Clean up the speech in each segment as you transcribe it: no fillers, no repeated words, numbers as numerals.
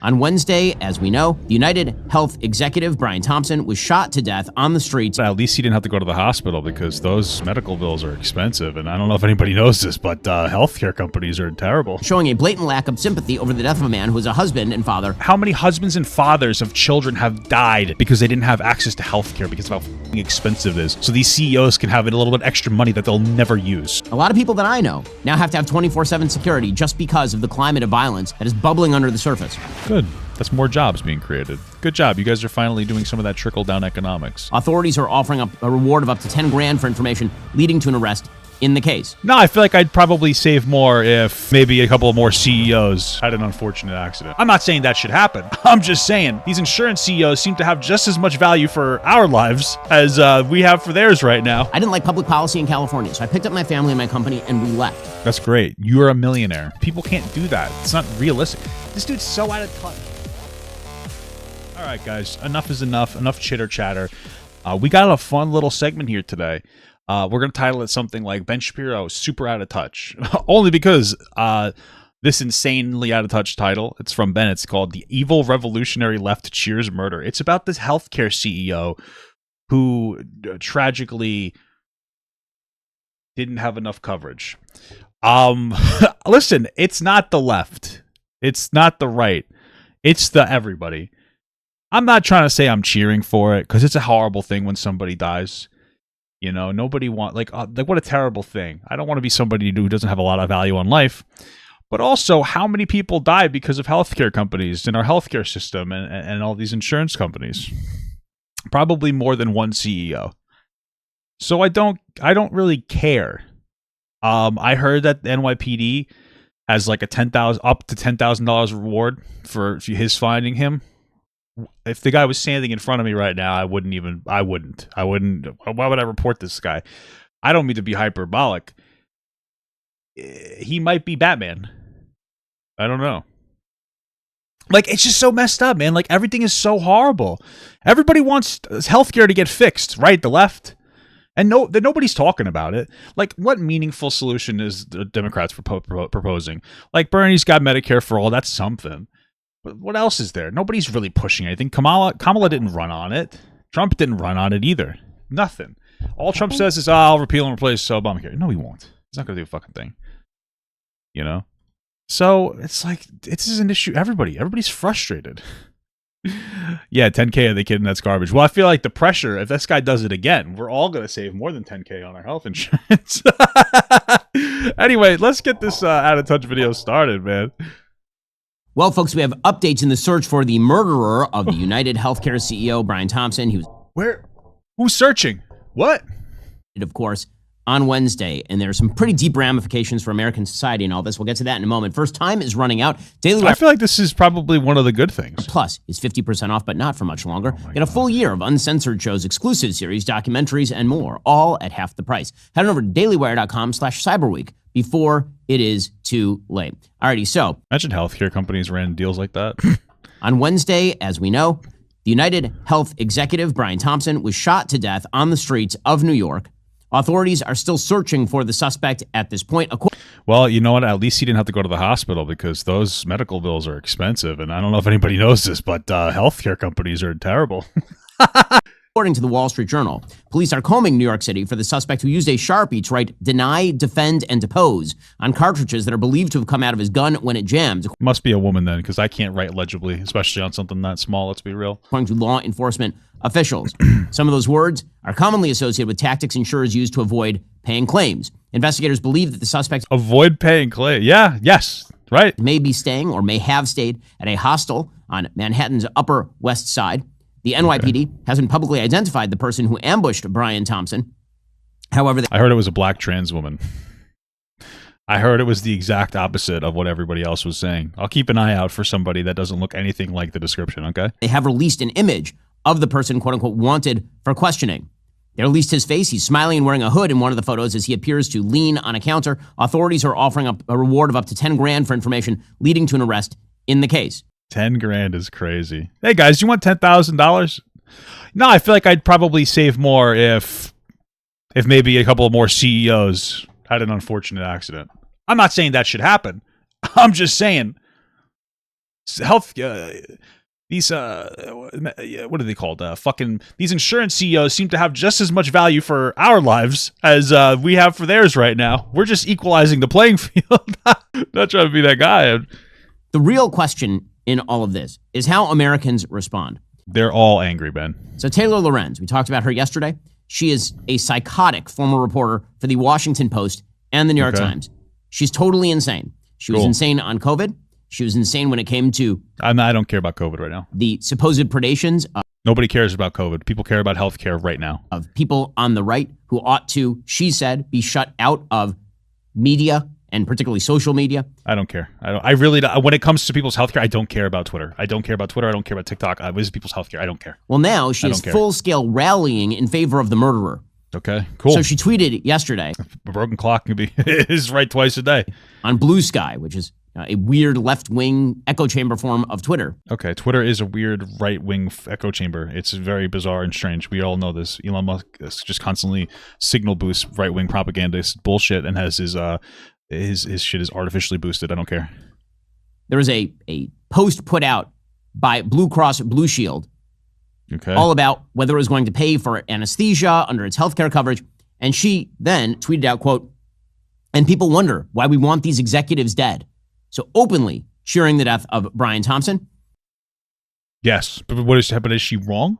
On Wednesday, as we know, the UnitedHealth executive, Brian Thompson, was shot to death on the streets. At least he didn't have to go to the hospital because those medical bills are expensive. And I don't know if anybody knows this, but healthcare companies are terrible. Showing a blatant lack of sympathy over the death of a man who was a husband and father. How many husbands and fathers of children have died because they didn't have access to healthcare because of how expensive it is? So these CEOs can have a little bit extra money that they'll never use. A lot of people that I know now have to have 24/7 security just because of the climate of violence that is bubbling under the surface. Good. That's more jobs being created. Good job. You guys are finally doing some of that trickle-down economics. Authorities are offering up a reward of up to 10 grand for information leading to an arrest in the case. No, I feel like I'd probably save more if maybe a couple of more CEOs had an unfortunate accident. I'm not saying that should happen. I'm just saying these insurance CEOs seem to have just as much value for our lives as we have for theirs right now. I didn't like public policy in California, so I picked up my family and my company and we left. That's great. You're a millionaire. People can't do that. It's not realistic. This dude's so out of touch. All right, guys, enough is enough. Enough chitter chatter. We got a fun little segment here today. We're going to title it something like Ben Shapiro, Super Out of Touch. Only because this insanely out of touch title, it's from Ben. It's called The Evil Revolutionary Left Cheers Murder. It's about this healthcare CEO who tragically didn't have enough coverage. Listen, it's not the left. It's not the right. It's the everybody. I'm not trying to say I'm cheering for it because it's a horrible thing when somebody dies. You know, nobody like what a terrible thing. I don't want to be somebody who doesn't have a lot of value on life. But also, how many people die because of healthcare companies in our healthcare system and all these insurance companies? Probably more than one CEO. So I don't really care. I heard that the NYPD has like a up to $10,000 reward for his finding him. If the guy was standing in front of me right now, I wouldn't. Why would I report this guy? I don't mean to be hyperbolic. He might be Batman. I don't know. Like, it's just so messed up, man. Like, everything is so horrible. Everybody wants healthcare to get fixed, right? The left. And nobody's talking about it. Like, what meaningful solution is the Democrats proposing? Like, Bernie's got Medicare for all. That's something. But what else is there? Nobody's really pushing anything. Kamala didn't run on it. Trump didn't run on it either. Nothing. All Trump says is, I'll repeal and replace Obamacare. No, he won't. He's not going to do a fucking thing. You know? So, it's like, this is an issue. Everybody's frustrated. Yeah, 10K of the kid, and that's garbage. Well, I feel like the pressure, if this guy does it again, we're all going to save more than 10K on our health insurance. Anyway, let's get this out of touch video started, man. Well, folks, we have updates in the search for the murderer of the United Healthcare CEO, Brian Thompson. He was Who's searching? What? Of course, on Wednesday, and there are some pretty deep ramifications for American society and all this. We'll get to that in a moment. First, time is running out. Daily I feel like this is probably one of the good things. Plus is 50% off, but not for much longer. Get a full year of uncensored shows, exclusive series, documentaries, and more, all at half the price. Head on over to dailywire.com/cyberweek before it is too late. Alrighty, so. Imagine healthcare companies ran deals like that. On Wednesday, as we know, the UnitedHealth executive, Brian Thompson, was shot to death on the streets of New York. Authorities are still searching for the suspect at this point. Well, you know what? At least he didn't have to go to the hospital because those medical bills are expensive. And I don't know if anybody knows this, but healthcare companies are terrible. According to the Wall Street Journal, police are combing New York City for the suspect who used a Sharpie to write "deny, defend, and depose" on cartridges that are believed to have come out of his gun when it jammed. Must be a woman then, because I can't write legibly, especially on something that small, let's be real. According to law enforcement officials, some of those words are commonly associated with tactics insurers use to avoid paying claims. Investigators believe that the suspect avoid paying claims. Yeah, yes, right. May be staying or may have stayed at a hostel on Manhattan's Upper West Side. The NYPD hasn't publicly identified the person who ambushed Brian Thompson. However, I heard it was a black trans woman. I heard it was the exact opposite of what everybody else was saying. I'll keep an eye out for somebody that doesn't look anything like the description, okay? They have released an image of the person, quote unquote, wanted for questioning. They released his face. He's smiling and wearing a hood in one of the photos as he appears to lean on a counter. Authorities are offering up a reward of up to 10 grand for information leading to an arrest in the case. 10 grand is crazy. Hey guys, you want $10,000? No, I feel like I'd probably save more if maybe a couple more CEOs had an unfortunate accident. I'm not saying that should happen. I'm just saying health. These what are they called? Fucking these insurance CEOs seem to have just as much value for our lives as we have for theirs right now. We're just equalizing the playing field. Not trying to be that guy. The real question in all of this is how Americans respond. They're all angry, Ben. So Taylor Lorenz, we talked about her yesterday. She is a psychotic former reporter for the Washington Post and the New York Times. She's totally insane. She was insane on COVID. She was insane when it came to... I don't care about COVID right now. The supposed predations. Nobody cares about COVID. People care about healthcare right now. Of people on the right who ought to, she said, be shut out of media and particularly social media. I don't care. I really don't. When it comes to people's healthcare, I don't care about Twitter. I don't care about Twitter. I don't care about TikTok. This is people's healthcare. I don't care. Well, now she is full-scale rallying in favor of the murderer. Okay, cool. So she tweeted yesterday. A broken clock can be is right twice a day. On Blue Sky, which is a weird left-wing echo chamber form of Twitter. Okay, Twitter is a weird right-wing echo chamber. It's very bizarre and strange. We all know this. Elon Musk just constantly signal boosts right-wing propaganda bullshit and has his shit is artificially boosted. I don't care. There was a post put out by Blue Cross Blue Shield all about whether it was going to pay for anesthesia under its healthcare coverage. And she then tweeted out, quote, "And people wonder why we want these executives dead." So openly cheering the death of Brian Thompson. Yes, but is she wrong?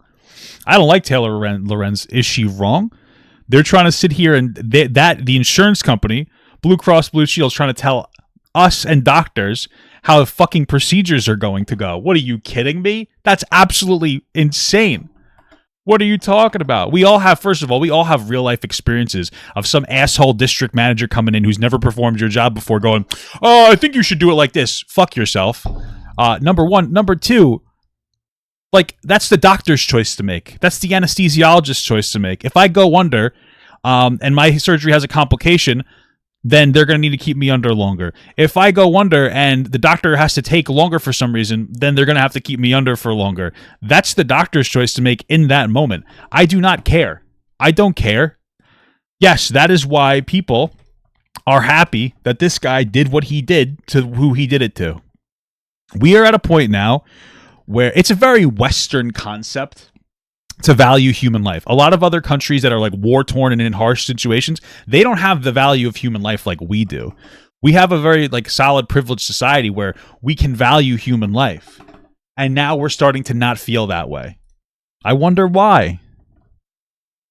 I don't like Taylor Lorenz. Is she wrong? They're trying to sit here and the insurance company, Blue Cross Blue Shield, is trying to tell us and doctors how the fucking procedures are going to go. What are you kidding me? That's absolutely insane. What are you talking about? We all have real life experiences of some asshole district manager coming in who's never performed your job before going, "Oh, I think you should do it like this." Fuck yourself. Number one. Number two, like, that's the doctor's choice to make. That's the anesthesiologist's choice to make. If I go under and my surgery has a complication, then they're going to need to keep me under longer. If I go under and the doctor has to take longer for some reason, then they're going to have to keep me under for longer. That's the doctor's choice to make in that moment. I do not care. I don't care. Yes, that is why people are happy that this guy did what he did to who he did it to. We are at a point now where it's a very Western concept to value human life. A lot of other countries that are like war-torn and in harsh situations, they don't have the value of human life like we do. We have a very like solid privileged society where we can value human life. And now we're starting to not feel that way. I wonder why.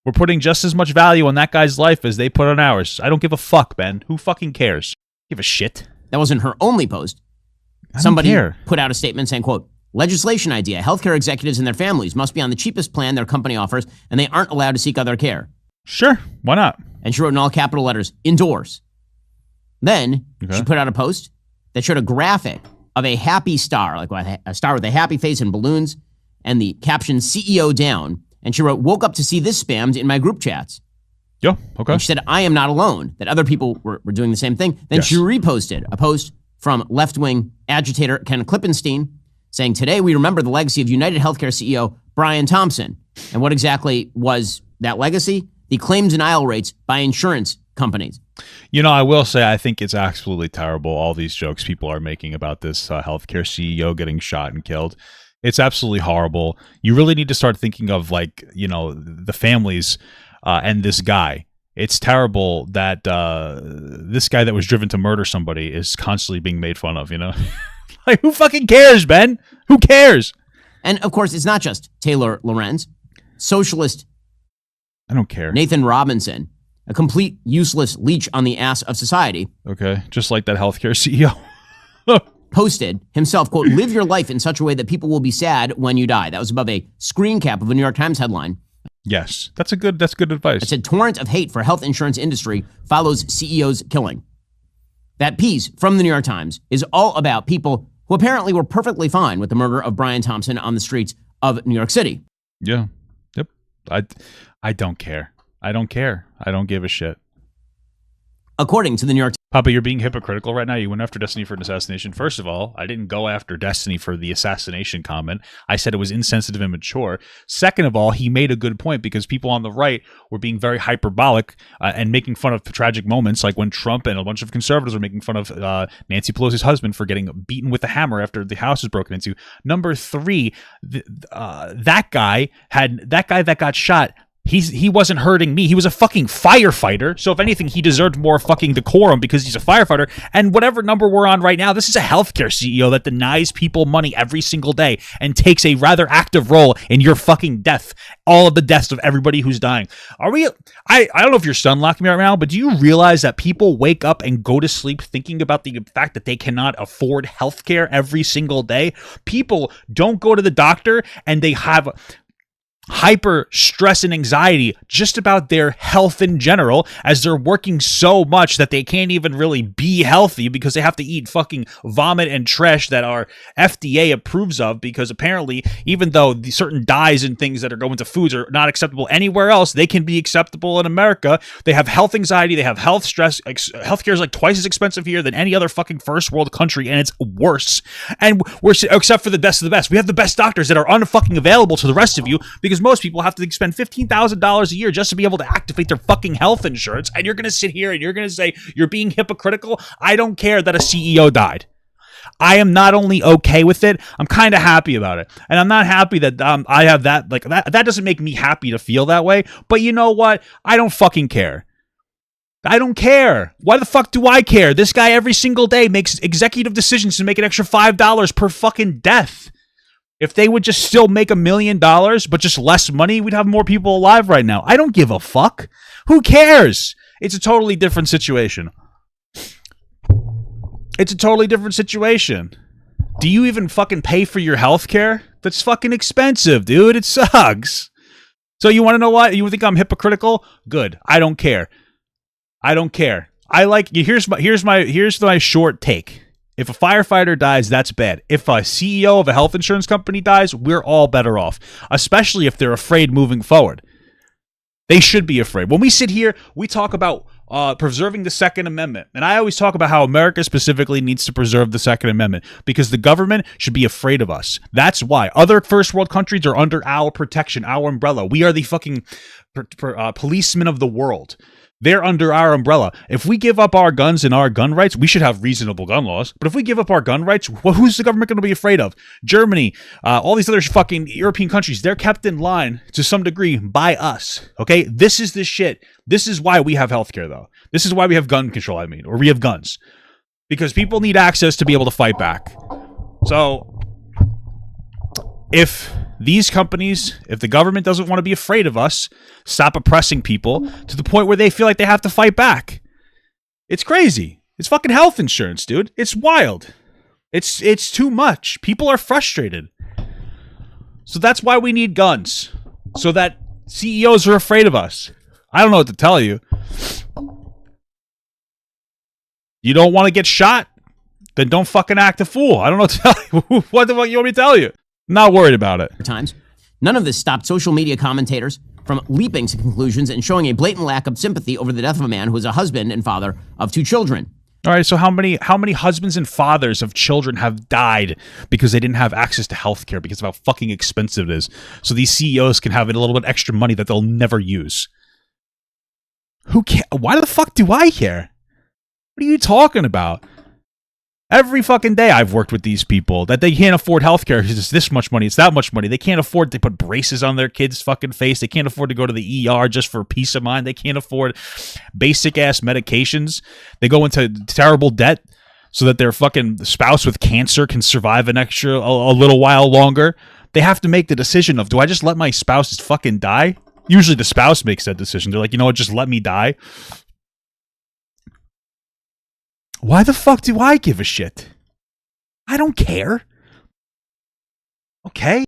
We're putting just as much value on that guy's life as they put on ours. I don't give a fuck, Ben. Who fucking cares? Give a shit. That wasn't her only post. Somebody put out a statement saying, quote, "Legislation idea. Healthcare executives and their families must be on the cheapest plan their company offers, and they aren't allowed to seek other care." Sure, why not? And she wrote in all capital letters, "Endorse." Then she put out a post that showed a graphic of a happy star, like a star with a happy face and balloons, and the caption "CEO down." And she wrote, "Woke up to see this spammed in my group chats." Yeah, okay. And she said, "I am not alone," that other people were doing the same thing. Then she reposted a post from left-wing agitator Ken Klippenstein, saying, "Today we remember the legacy of UnitedHealthcare CEO Brian Thompson." And what exactly was that legacy? The claim denial rates by insurance companies. You know, I will say I think it's absolutely terrible, all these jokes people are making about this healthcare CEO getting shot and killed. It's absolutely horrible. You really need to start thinking of, like, you know, the families and this guy. It's terrible that this guy that was driven to murder somebody is constantly being made fun of, you know? Like, who fucking cares, Ben? Who cares? And, of course, it's not just Taylor Lorenz. Socialist I don't care. Nathan Robinson, a complete useless leech on the ass of society. Okay, just like that healthcare CEO. Posted himself, quote, "Live your life in such a way that people will be sad when you die." That was above a screen cap of a New York Times headline. Yes, that's good advice. It said, "Torrent of hate for health insurance industry follows CEO's killing." That piece from the New York Times is all about people who apparently were perfectly fine with the murder of Brian Thompson on the streets of New York City. Yeah. Yep. I don't care. I don't care. I don't give a shit. According to the New York Papa, you're being hypocritical right now. You went after Destiny for an assassination. First of all, I didn't go after Destiny for the assassination comment. I said it was insensitive and mature. Second of all, he made a good point because people on the right were being very hyperbolic and making fun of tragic moments, like when Trump and a bunch of conservatives were making fun of Nancy Pelosi's husband for getting beaten with a hammer after the house was broken into. Number three, that guy that got shot. He wasn't hurting me. He was a fucking firefighter. So if anything, he deserved more fucking decorum because he's a firefighter. And whatever number we're on right now, this is a healthcare CEO that denies people money every single day and takes a rather active role in your fucking death. All of the deaths of everybody who's dying. I don't know if your son locked me right now, but do you realize that people wake up and go to sleep thinking about the fact that they cannot afford healthcare every single day? People don't go to the doctor and they have hyper stress and anxiety just about their health in general, as they're working so much that they can't even really be healthy because they have to eat fucking vomit and trash that our FDA approves of, because apparently even though the certain dyes and things that are going to foods are not acceptable anywhere else, they can be acceptable in America. They have health anxiety, they have health stress. Healthcare is like twice as expensive here than any other fucking first world country, and it's worse. And we're, except for the best of the best, we have the best doctors that are unfucking available to the rest of you, because most people have to spend $15,000 a year just to be able to activate their fucking health insurance. And you're going to sit here and you're going to say you're being hypocritical. I don't care that a CEO died. I am not only okay with it, I'm kind of happy about it. And I'm not happy that I have that, like that doesn't make me happy to feel that way. But you know what? I don't fucking care. I don't care. Why the fuck do I care? This guy every single day makes executive decisions to make an extra $5 per fucking death. If they would just still make $1 million, but just less money, we'd have more people alive right now. I don't give a fuck. Who cares? It's a totally different situation. It's a totally different situation. Do you even fucking pay for your health care? That's fucking expensive, dude. It sucks. So you want to know what? You think I'm hypocritical? Good. I don't care. I don't care. I like, here's my short take. If a firefighter dies, that's bad. If a CEO of a health insurance company dies, we're all better off, especially if they're afraid moving forward. They should be afraid. When we sit here, we talk about preserving the Second Amendment. And I always talk about how America specifically needs to preserve the Second Amendment because the government should be afraid of us. That's why. Other first world countries are under our protection, our umbrella. We are the fucking policemen of the world. They're under our umbrella. If we give up our guns and our gun rights, we should have reasonable gun laws. But if we give up our gun rights, who's the government going to be afraid of? Germany, all these other fucking European countries, they're kept in line to some degree by us. Okay? This is the shit. This is why we have healthcare, though. This is why we have gun control, or we have guns. Because people need access to be able to fight back. So, if these companies, if the government doesn't want to be afraid of us, stop oppressing people to the point where they feel like they have to fight back. It's crazy. It's fucking health insurance, dude. It's wild. It's too much. People are frustrated. So that's why we need guns. So that CEOs are afraid of us. I don't know what to tell you. You don't want to get shot? Then don't fucking act a fool. I don't know what to tell you. What the fuck you want me to tell you? Not worried about it. Times. None of this stopped social media commentators from leaping to conclusions and showing a blatant lack of sympathy over the death of a man who is a husband and father of 2 children. All right, so how many husbands and fathers of children have died because they didn't have access to healthcare because of how fucking expensive it is? So these CEOs can have a little bit extra money that they'll never use. Who cares? Why the fuck do I care? What are you talking about? Every fucking day I've worked with these people that they can't afford healthcare because it's this much money, it's that much money. They can't afford to put braces on their kids' fucking face. They can't afford to go to the ER just for peace of mind. They can't afford basic ass medications. They go into terrible debt so that their fucking spouse with cancer can survive an extra a little while longer. They have to make the decision of, do I just let my spouse just fucking die? Usually the spouse makes that decision. They're like, you know what, just let me die. Why the fuck do I give a shit? I don't care. Okay.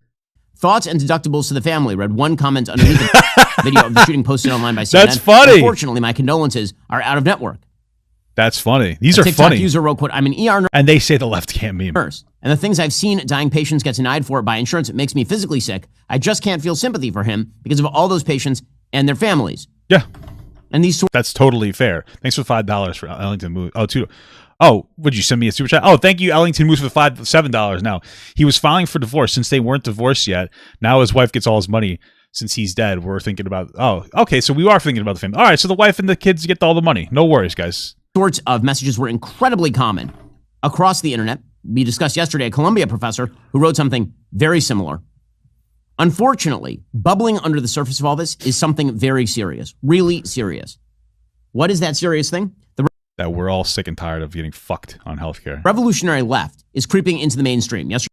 Thoughts and deductibles to the family, read one comment underneath the video of the shooting posted online by CNN. That's funny. Unfortunately, my condolences are out of network. That's funny. These are TikTok funny. User wrote, quote, I'm an ER nurse. And they say the left can't meme. And the things I've seen dying patients get denied for by insurance, it makes me physically sick. I just can't feel sympathy for him because of all those patients and their families. Yeah. And these That's totally fair. Thanks for $5 for Ellington Moose. Oh, two. Oh, would you send me a super chat? Oh, thank you, Ellington Moose, for $7. Now, he was filing for divorce since they weren't divorced yet. Now his wife gets all his money since he's dead. We're thinking about, oh, okay, so we are thinking about the family. All right, so the wife and the kids get all the money. No worries, guys. Sorts of messages were incredibly common across the internet. We discussed yesterday a Columbia professor who wrote something very similar. Unfortunately, bubbling under the surface of all this is something very serious, really serious. What is that serious thing? That we're all sick and tired of getting fucked on healthcare. Revolutionary left is creeping into the mainstream. Yesterday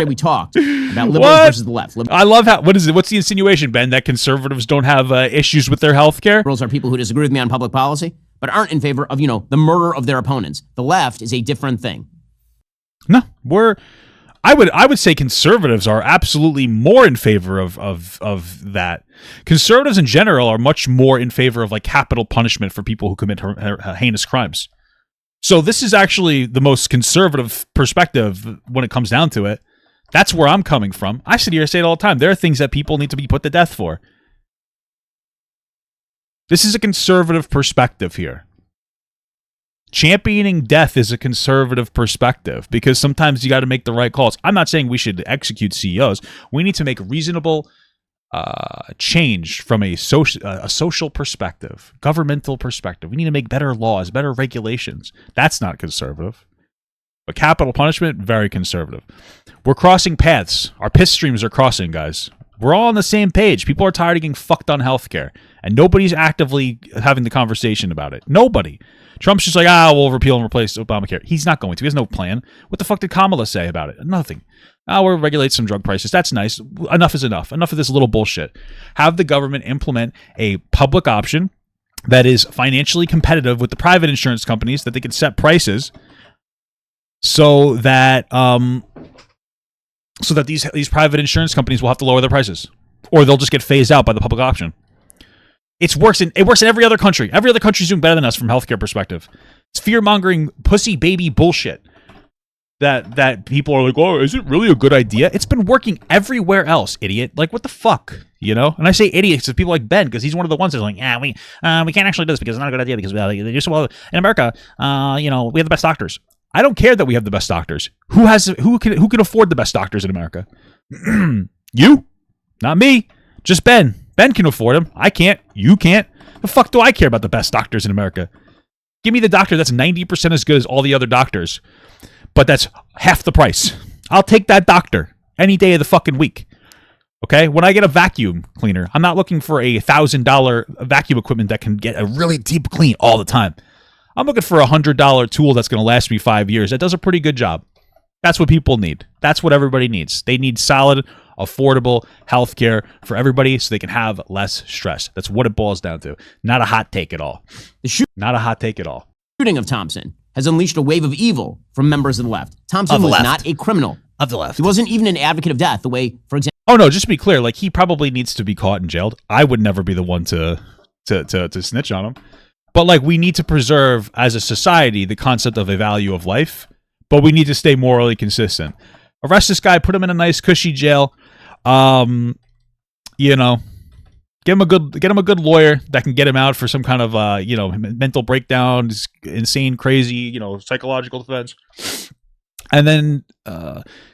we talked about liberals versus the left. I love how, what is it? What's the insinuation, Ben, that conservatives don't have issues with their healthcare? Liberals are people who disagree with me on public policy, but aren't in favor of, the murder of their opponents. The left is a different thing. No, I would say conservatives are absolutely more in favor of that. Conservatives in general are much more in favor of like capital punishment for people who commit heinous crimes. So this is actually the most conservative perspective when it comes down to it. That's where I'm coming from. I sit here and say it all the time. There are things that people need to be put to death for. This is a conservative perspective here. Championing death is a conservative perspective because sometimes you got to make the right calls. I'm not saying we should execute CEOs. We need to make reasonable change from a social perspective, governmental perspective. We need to make better laws, better regulations. That's not conservative. But capital punishment, very conservative. We're crossing paths. Our piss streams are crossing, guys. We're all on the same page. People are tired of getting fucked on healthcare, and nobody's actively having the conversation about it. Nobody. Trump's just like, we'll repeal and replace Obamacare. He's not going to. He has no plan. What the fuck did Kamala say about it? Nothing. We'll regulate some drug prices. That's nice. Enough is enough. Enough of this little bullshit. Have the government implement a public option that is financially competitive with the private insurance companies, that they can set prices so that these private insurance companies will have to lower their prices, or they'll just get phased out by the public option. It works in every other country. Every other country's doing better than us from a healthcare perspective. It's fear-mongering, pussy baby bullshit that people are like, oh, is it really a good idea? It's been working everywhere else, idiot. Like, what the fuck, And I say idiots to people like Ben because he's one of the ones that's like, we can't actually do this because it's not a good idea because they just, well, in America, we have the best doctors. I don't care that we have the best doctors. Who can afford the best doctors in America? You, not me, just Ben. Ben can afford them. I can't. You can't. The fuck do I care about the best doctors in America? Give me the doctor that's 90% as good as all the other doctors, but that's half the price. I'll take that doctor any day of the fucking week. Okay? When I get a vacuum cleaner, I'm not looking for a $1,000 vacuum equipment that can get a really deep clean all the time. I'm looking for a $100 tool that's going to last me 5 years. That does a pretty good job. That's what people need. That's what everybody needs. They need solid, affordable health care for everybody so they can have less stress. That's what it boils down to. Not a hot take at all. Not a hot take at all. The shooting of Thompson has unleashed a wave of evil from members of the left. Thompson was not a criminal. Of the left. He wasn't even an advocate of death the way, for example... Oh, no, just to be clear, like, he probably needs to be caught and jailed. I would never be the one to snitch on him. But, like, we need to preserve, as a society, the concept of a value of life, but we need to stay morally consistent. Arrest this guy, put him in a nice, cushy jail. Get him a good lawyer that can get him out for some kind of, mental breakdown, insane, crazy, psychological defense. And then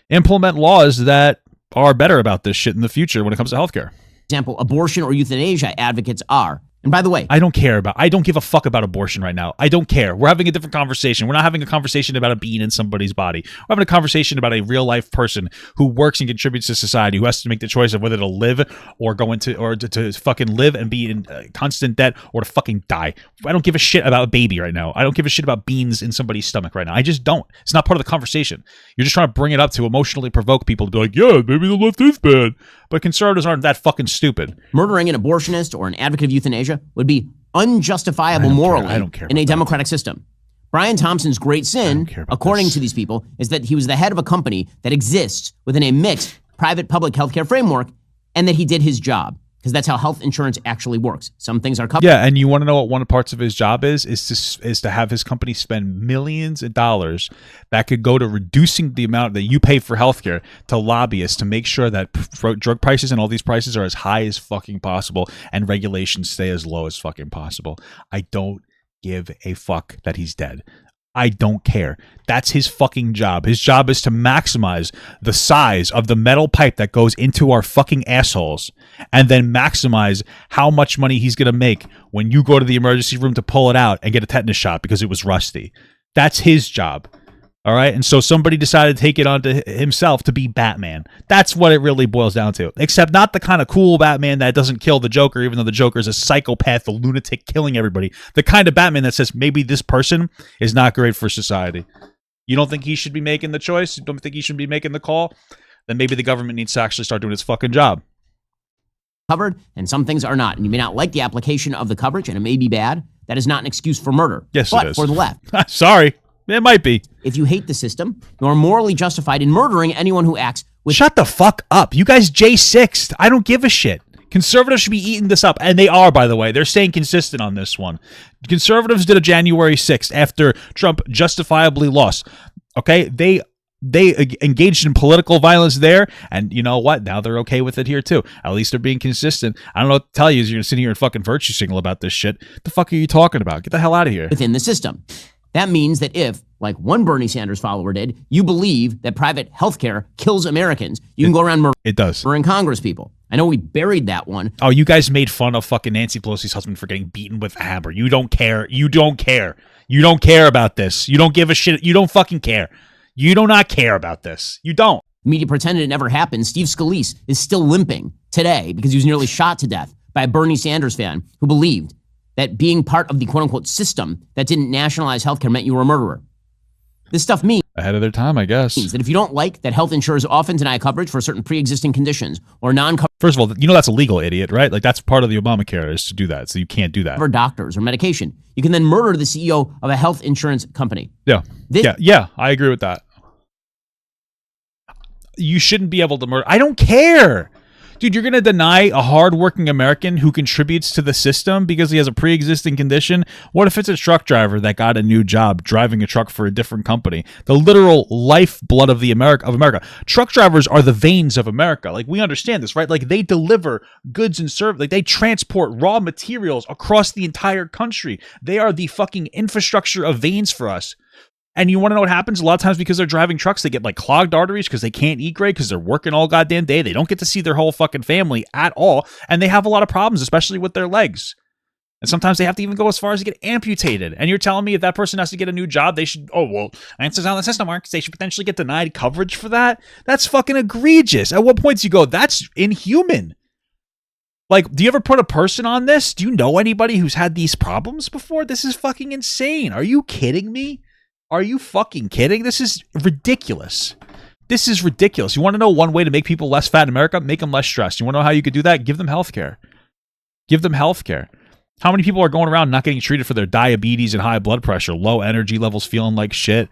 implement laws that are better about this shit in the future when it comes to healthcare. For example, abortion or euthanasia advocates are. And by the way, I don't give a fuck about abortion right now. I don't care. We're having a different conversation. We're not having a conversation about a being in somebody's body. We're having a conversation about a real life person who works and contributes to society, who has to make the choice of whether to live or to fucking live and be in constant debt or to fucking die. I don't give a shit about a baby right now. I don't give a shit about beans in somebody's stomach right now. I just don't. It's not part of the conversation. You're just trying to bring it up to emotionally provoke people to be like, yeah, maybe the left is bad. But conservatives aren't that fucking stupid. Murdering an abortionist or an advocate of euthanasia would be unjustifiable morally in a democratic system. Brian Thompson's great sin, according to these people, is that he was the head of a company that exists within a mixed private-public healthcare framework and that he did his job. because that's how health insurance actually works. Some things are covered. Yeah, and you want to know what one of the parts of his job is to have his company spend millions of dollars that could go to reducing the amount that you pay for healthcare to lobbyists to make sure that drug prices and all these prices are as high as fucking possible and regulations stay as low as fucking possible. I don't give a fuck that he's dead. I don't care. That's his fucking job. His job is to maximize the size of the metal pipe that goes into our fucking assholes and then maximize how much money he's going to make when you go to the emergency room to pull it out and get a tetanus shot because it was rusty. That's his job. All right. And so somebody decided to take it onto himself to be Batman. That's what it really boils down to. Except not the kind of cool Batman that doesn't kill the Joker, even though the Joker is a psychopath, a lunatic killing everybody. The kind of Batman that says maybe this person is not great for society. You don't think he should be making the choice? You don't think he should be making the call? Then maybe the government needs to actually start doing its fucking job. Covered, and some things are not. And you may not like the application of the coverage, and it may be bad. That is not an excuse for murder. Yes, but it is. For the left. Sorry. It might be. If you hate the system, you are morally justified in murdering anyone who acts with... Shut the fuck up. You guys J6'd. I don't give a shit. Conservatives should be eating this up. And they are, by the way. They're staying consistent on this one. Conservatives did a January 6th after Trump justifiably lost. Okay? They engaged in political violence there, and you know what? Now they're okay with it here too. At least they're being consistent. I don't know what to tell you. You're gonna sit here and fucking virtue signal about this shit. What the fuck are you talking about? Get the hell out of here. Within the system. That means that if, like one Bernie Sanders follower did, you believe that private health care kills Americans, you can go around murdering Congress people. I know we buried that one. Oh, you guys made fun of fucking Nancy Pelosi's husband for getting beaten with a hammer. You don't care. You don't care. You don't care about this. You don't give a shit. You don't fucking care. You do not care about this. You don't. Media pretended it never happened. Steve Scalise is still limping today because he was nearly shot to death by a Bernie Sanders fan who believed that being part of the quote-unquote system that didn't nationalize healthcare meant you were a murderer. This stuff means ahead of their time, I guess. That if you don't like that health insurers often deny coverage for certain pre-existing conditions or non-covered... First of all, you know that's illegal, idiot, right? Like that's part of the Obamacare is to do that, so you can't do that. ...for doctors or medication. You can then murder the CEO of a health insurance company. Yeah, yeah, I agree with that. You shouldn't be able to murder... I don't care! Dude, you're going to deny a hardworking American who contributes to the system because he has a pre-existing condition? What if it's a truck driver that got a new job driving a truck for a different company? The literal lifeblood of America. Truck drivers are the veins of America. Like, we understand this, right? Like, they deliver goods and services. Like, they transport raw materials across the entire country. They are the fucking infrastructure of veins for us. And you want to know what happens? A lot of times because they're driving trucks, they get like clogged arteries because they can't eat great because they're working all goddamn day. They don't get to see their whole fucking family at all. And they have a lot of problems, especially with their legs. And sometimes they have to even go as far as to get amputated. And you're telling me if that person has to get a new job, they should, answers on the system works. They should potentially get denied coverage for that? That's fucking egregious. At what point do you go, that's inhuman? Like, do you ever put a person on this? Do you know anybody who's had these problems before? This is fucking insane. Are you kidding me? Are you fucking kidding? This is ridiculous. This is ridiculous. You want to know one way to make people less fat in America? Make them less stressed. You want to know how you could do that? Give them health care. Give them health care. How many people are going around not getting treated for their diabetes and high blood pressure, low energy levels, feeling like shit?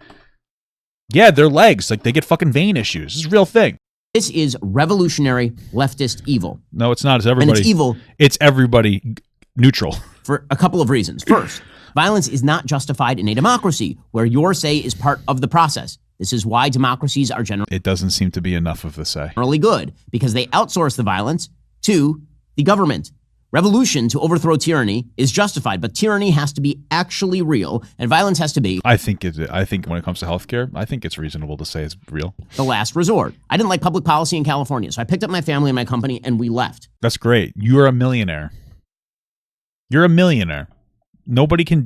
Yeah, their legs. Like, they get fucking vein issues. This is a real thing. This is revolutionary leftist evil. No, it's not. It's everybody. And it's evil. It's everybody neutral. For a couple of reasons. First, violence is not justified in a democracy where your say is part of the process. This is why democracies are It doesn't seem to be enough of the say. Generally good, because they outsource the violence to the government. Revolution to overthrow tyranny is justified, but tyranny has to be actually real, and violence has to be... I think when it comes to healthcare, I think it's reasonable to say it's real. ...the last resort. I didn't like public policy in California, so I picked up my family and my company, and we left. That's great. You're a millionaire. You're a millionaire.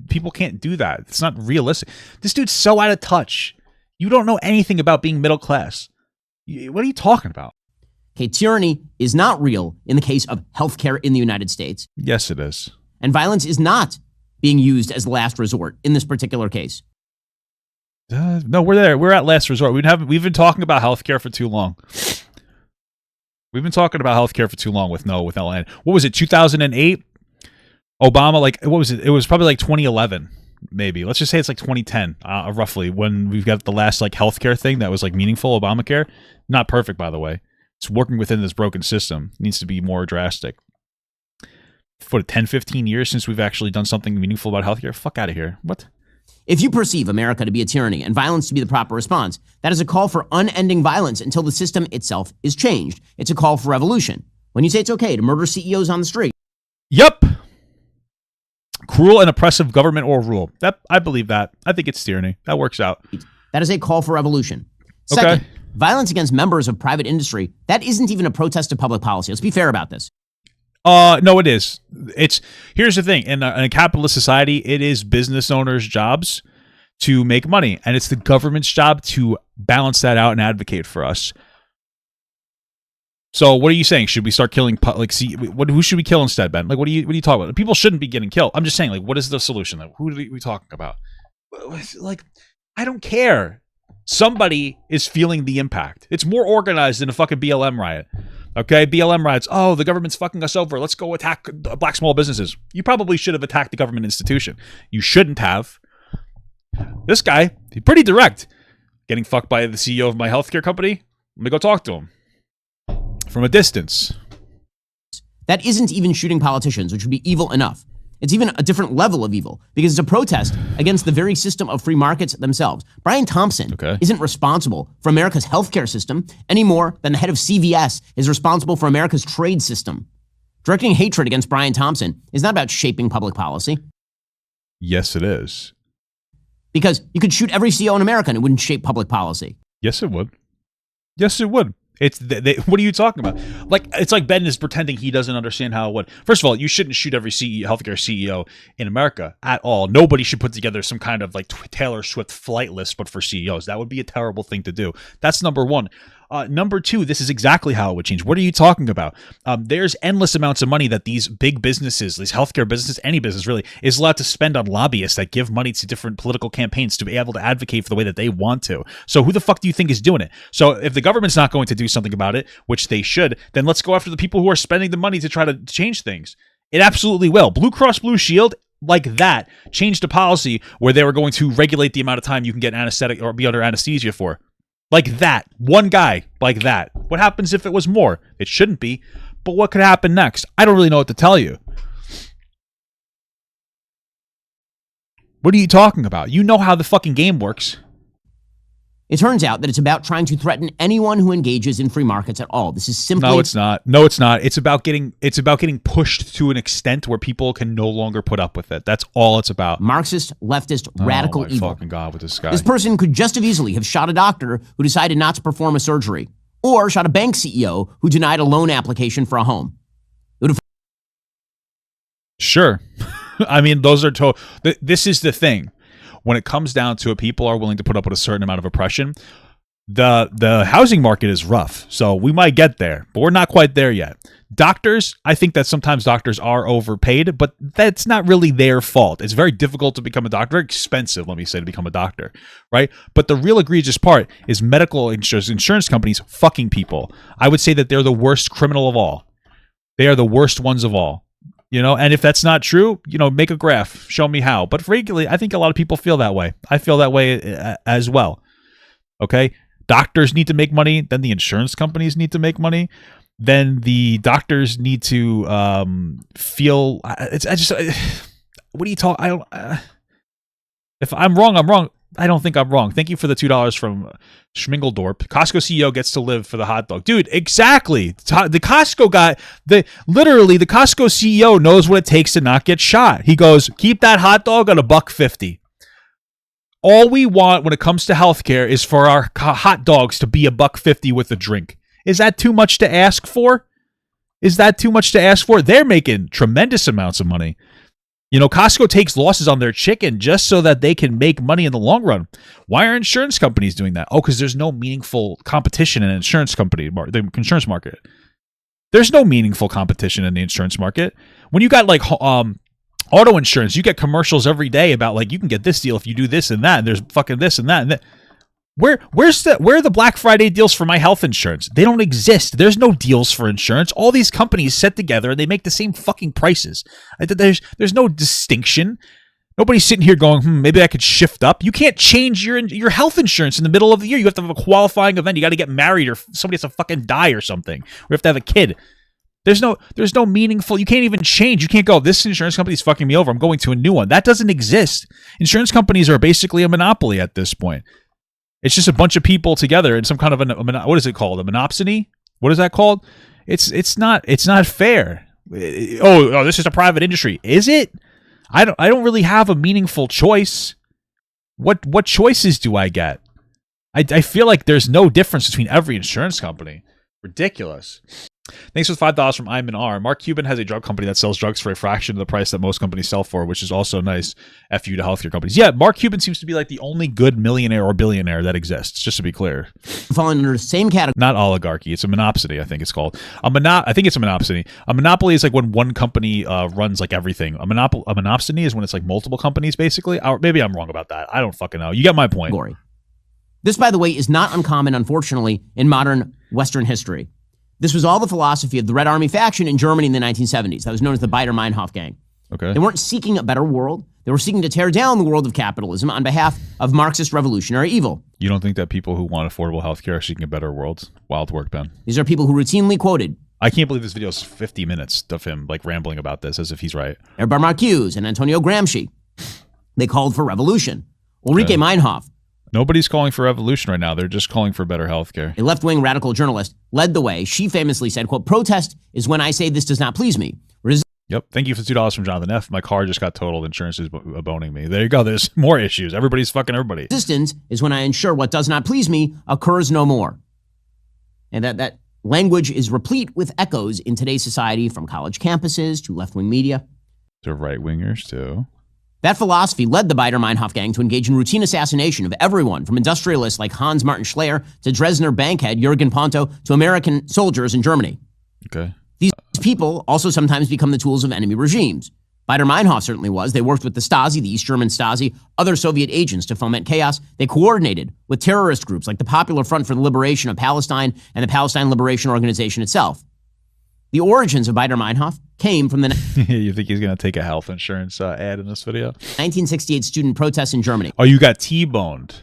People can't do that. It's not realistic. This dude's so out of touch. You don't know anything about being middle class. What are you talking about? Okay, tyranny is not real in the case of healthcare in the United States. Yes, it is. And violence is not being used as the last resort in this particular case. No, we're there. We're at last resort. We've been talking about healthcare for too long. We've been talking about healthcare for too long with no end. What was it, 2008? Obama, what was it? It was probably 2011, maybe. Let's just say it's 2010, roughly, when we've got the last healthcare thing that was meaningful, Obamacare. Not perfect, by the way. It's working within this broken system. It needs to be more drastic. for 10, 15 years since we've actually done something meaningful about healthcare. Fuck out of here. What? If you perceive America to be a tyranny and violence to be the proper response, that is a call for unending violence until the system itself is changed. It's a call for revolution. When you say it's okay to murder CEOs on the street. Yep. Cruel and oppressive government or rule. That I believe that. I think it's tyranny. That works out. That is a call for revolution. Second, violence against members of private industry, that isn't even a protest of public policy. Let's be fair about this. No, it is. Here's the thing. In a capitalist society, it is business owners' jobs to make money, and it's the government's job to balance that out and advocate for us. So, what are you saying? Should we start killing? Who should we kill instead, Ben? Like, what are you talking about? People shouldn't be getting killed. I'm just saying, like, what is the solution? Who are we talking about? Like, I don't care. Somebody is feeling the impact. It's more organized than a fucking BLM riot. Okay, BLM riots. Oh, the government's fucking us over. Let's go attack black small businesses. You probably should have attacked the government institution. You shouldn't have. This guy, he's pretty direct. Getting fucked by the CEO of my healthcare company? Let me go talk to him. From a distance. That isn't even shooting politicians, which would be evil enough. It's even a different level of evil because it's a protest against the very system of free markets themselves. Brian Thompson isn't responsible for America's healthcare system any more than the head of CVS is responsible for America's trade system. Directing hatred against Brian Thompson is not about shaping public policy. Yes, it is. Because you could shoot every CEO in America and it wouldn't shape public policy. Yes, it would. Yes, it would. It's what are you talking about? Like, it's like Ben is pretending he doesn't understand how it would. First of all, you shouldn't shoot every healthcare CEO in America at all. Nobody should put together some kind of like Taylor Swift flight list, but for CEOs. That would be a terrible thing to do. That's number one. Number two, this is exactly how it would change. What are you talking about? There's endless amounts of money that these big businesses, these healthcare businesses, any business really, is allowed to spend on lobbyists that give money to different political campaigns to be able to advocate for the way that they want to. So who the fuck do you think is doing it? So if the government's not going to do something about it, which they should, then let's go after the people who are spending the money to try to change things. It absolutely will. Blue Cross Blue Shield, like that, changed a policy where they were going to regulate the amount of time you can get anesthetic or be under anesthesia for. Like that. One guy like that. What happens if it was more? It shouldn't be. But what could happen next? I don't really know what to tell you. What are you talking about? You know how the fucking game works. It turns out that it's about trying to threaten anyone who engages in free markets at all. This is simply... No, it's not. No, it's not. It's about getting pushed to an extent where people can no longer put up with it. That's all it's about. Marxist, leftist, radical evil. Oh my fucking God with this guy. This person could just as easily have shot a doctor who decided not to perform a surgery, or shot a bank CEO who denied a loan application for a home. Sure. I mean, those are... This is the thing. When it comes down to it, people are willing to put up with a certain amount of oppression. The housing market is rough, so we might get there, but we're not quite there yet. Doctors, I think that sometimes doctors are overpaid, but that's not really their fault. It's very difficult to become a doctor, very expensive, let me say, to become a doctor, right? But the real egregious part is medical insurance companies fucking people. I would say that they're the worst criminal of all. They are the worst ones of all. You know, and if that's not true, you know, make a graph, show me how. But frankly, I think a lot of people feel that way. I feel that way as well. Okay? Doctors need to make money, then the insurance companies need to make money, then the doctors need to feel what are you talking? If I'm wrong, I'm wrong. I don't think I'm wrong. Thank you for the $2 from Schmingeldorp. Costco CEO gets to live for the hot dog. Dude, exactly. The Costco guy, the Costco CEO knows what it takes to not get shot. He goes, keep that hot dog at $1.50. All we want when it comes to healthcare is for our hot dogs to be $1.50 with a drink. Is that too much to ask for? They're making tremendous amounts of money. You know, Costco takes losses on their chicken just so that they can make money in the long run. Why are insurance companies doing that? Oh, because there's no meaningful competition in the insurance market. There's no meaningful competition in the insurance market. When you got like auto insurance, you get commercials every day about like you can get this deal if you do this and that, and there's fucking this and that and that. Where are the Black Friday deals for my health insurance? They don't exist. There's no deals for insurance. All these companies set together and they make the same fucking prices. There's no distinction. Nobody's sitting here going, maybe I could shift up. You can't change your health insurance in the middle of the year. You have to have a qualifying event. You got to get married or somebody has to fucking die or something. We have to have a kid. There's no meaningful, you can't even change. You can't go, this insurance company's fucking me over, I'm going to a new one. That doesn't exist. Insurance companies are basically a monopoly at this point. It's just a bunch of people together in some kind of what is it called? A monopsony? What is that called? It's not fair. Oh, this is a private industry. Is it? I don't really have a meaningful choice. What choices do I get? I feel like there's no difference between every insurance company. Ridiculous. Thanks for the $5 from Iman R. Mark Cuban has a drug company that sells drugs for a fraction of the price that most companies sell for, which is also nice. F you to healthcare companies. Yeah, Mark Cuban seems to be like the only good millionaire or billionaire that exists, just to be clear. Falling under the same category. Not oligarchy. It's a monopsony, I think it's called. I think it's a monopsony. A monopoly is like when one company runs like everything. A monopsony is when it's like multiple companies, basically. Or maybe I'm wrong about that. I don't fucking know. You get my point. This, by the way, is not uncommon, unfortunately, in modern Western history. This was all the philosophy of the Red Army faction in Germany in the 1970s. That was known as the Baader-Meinhof gang. Okay. They weren't seeking a better world. They were seeking to tear down the world of capitalism on behalf of Marxist revolutionary evil. You don't think that people who want affordable healthcare are seeking a better world? Wild work, Ben. These are people who routinely quoted. I can't believe this video is 50 minutes of him like rambling about this as if he's right. Herbert Marcuse and Antonio Gramsci. They called for revolution. Ulrike Meinhof. Nobody's calling for revolution right now. They're just calling for better healthcare. A left-wing radical journalist led the way. She famously said, quote, protest is when I say this does not please me. Yep. Thank you for $2 from Jonathan F. My car just got totaled. Insurance is boning me. There you go. There's more issues. Everybody's fucking everybody. Resistance is when I ensure what does not please me occurs no more. And that language is replete with echoes in today's society, from college campuses to left-wing media. To right-wingers, too. That philosophy led the Baader-Meinhof gang to engage in routine assassination of everyone from industrialists like Hans Martin Schleyer to Dresdner bankhead Jürgen Ponto to American soldiers in Germany. Okay. These people also sometimes become the tools of enemy regimes. Baader-Meinhof certainly was. They worked with the Stasi, the East German Stasi, other Soviet agents to foment chaos. They coordinated with terrorist groups like the Popular Front for the Liberation of Palestine and the Palestine Liberation Organization itself. The origins of Baader-Meinhof came from the You think he's going to take a health insurance ad in this video? 1968 student protests in Germany. Oh, you got T-boned.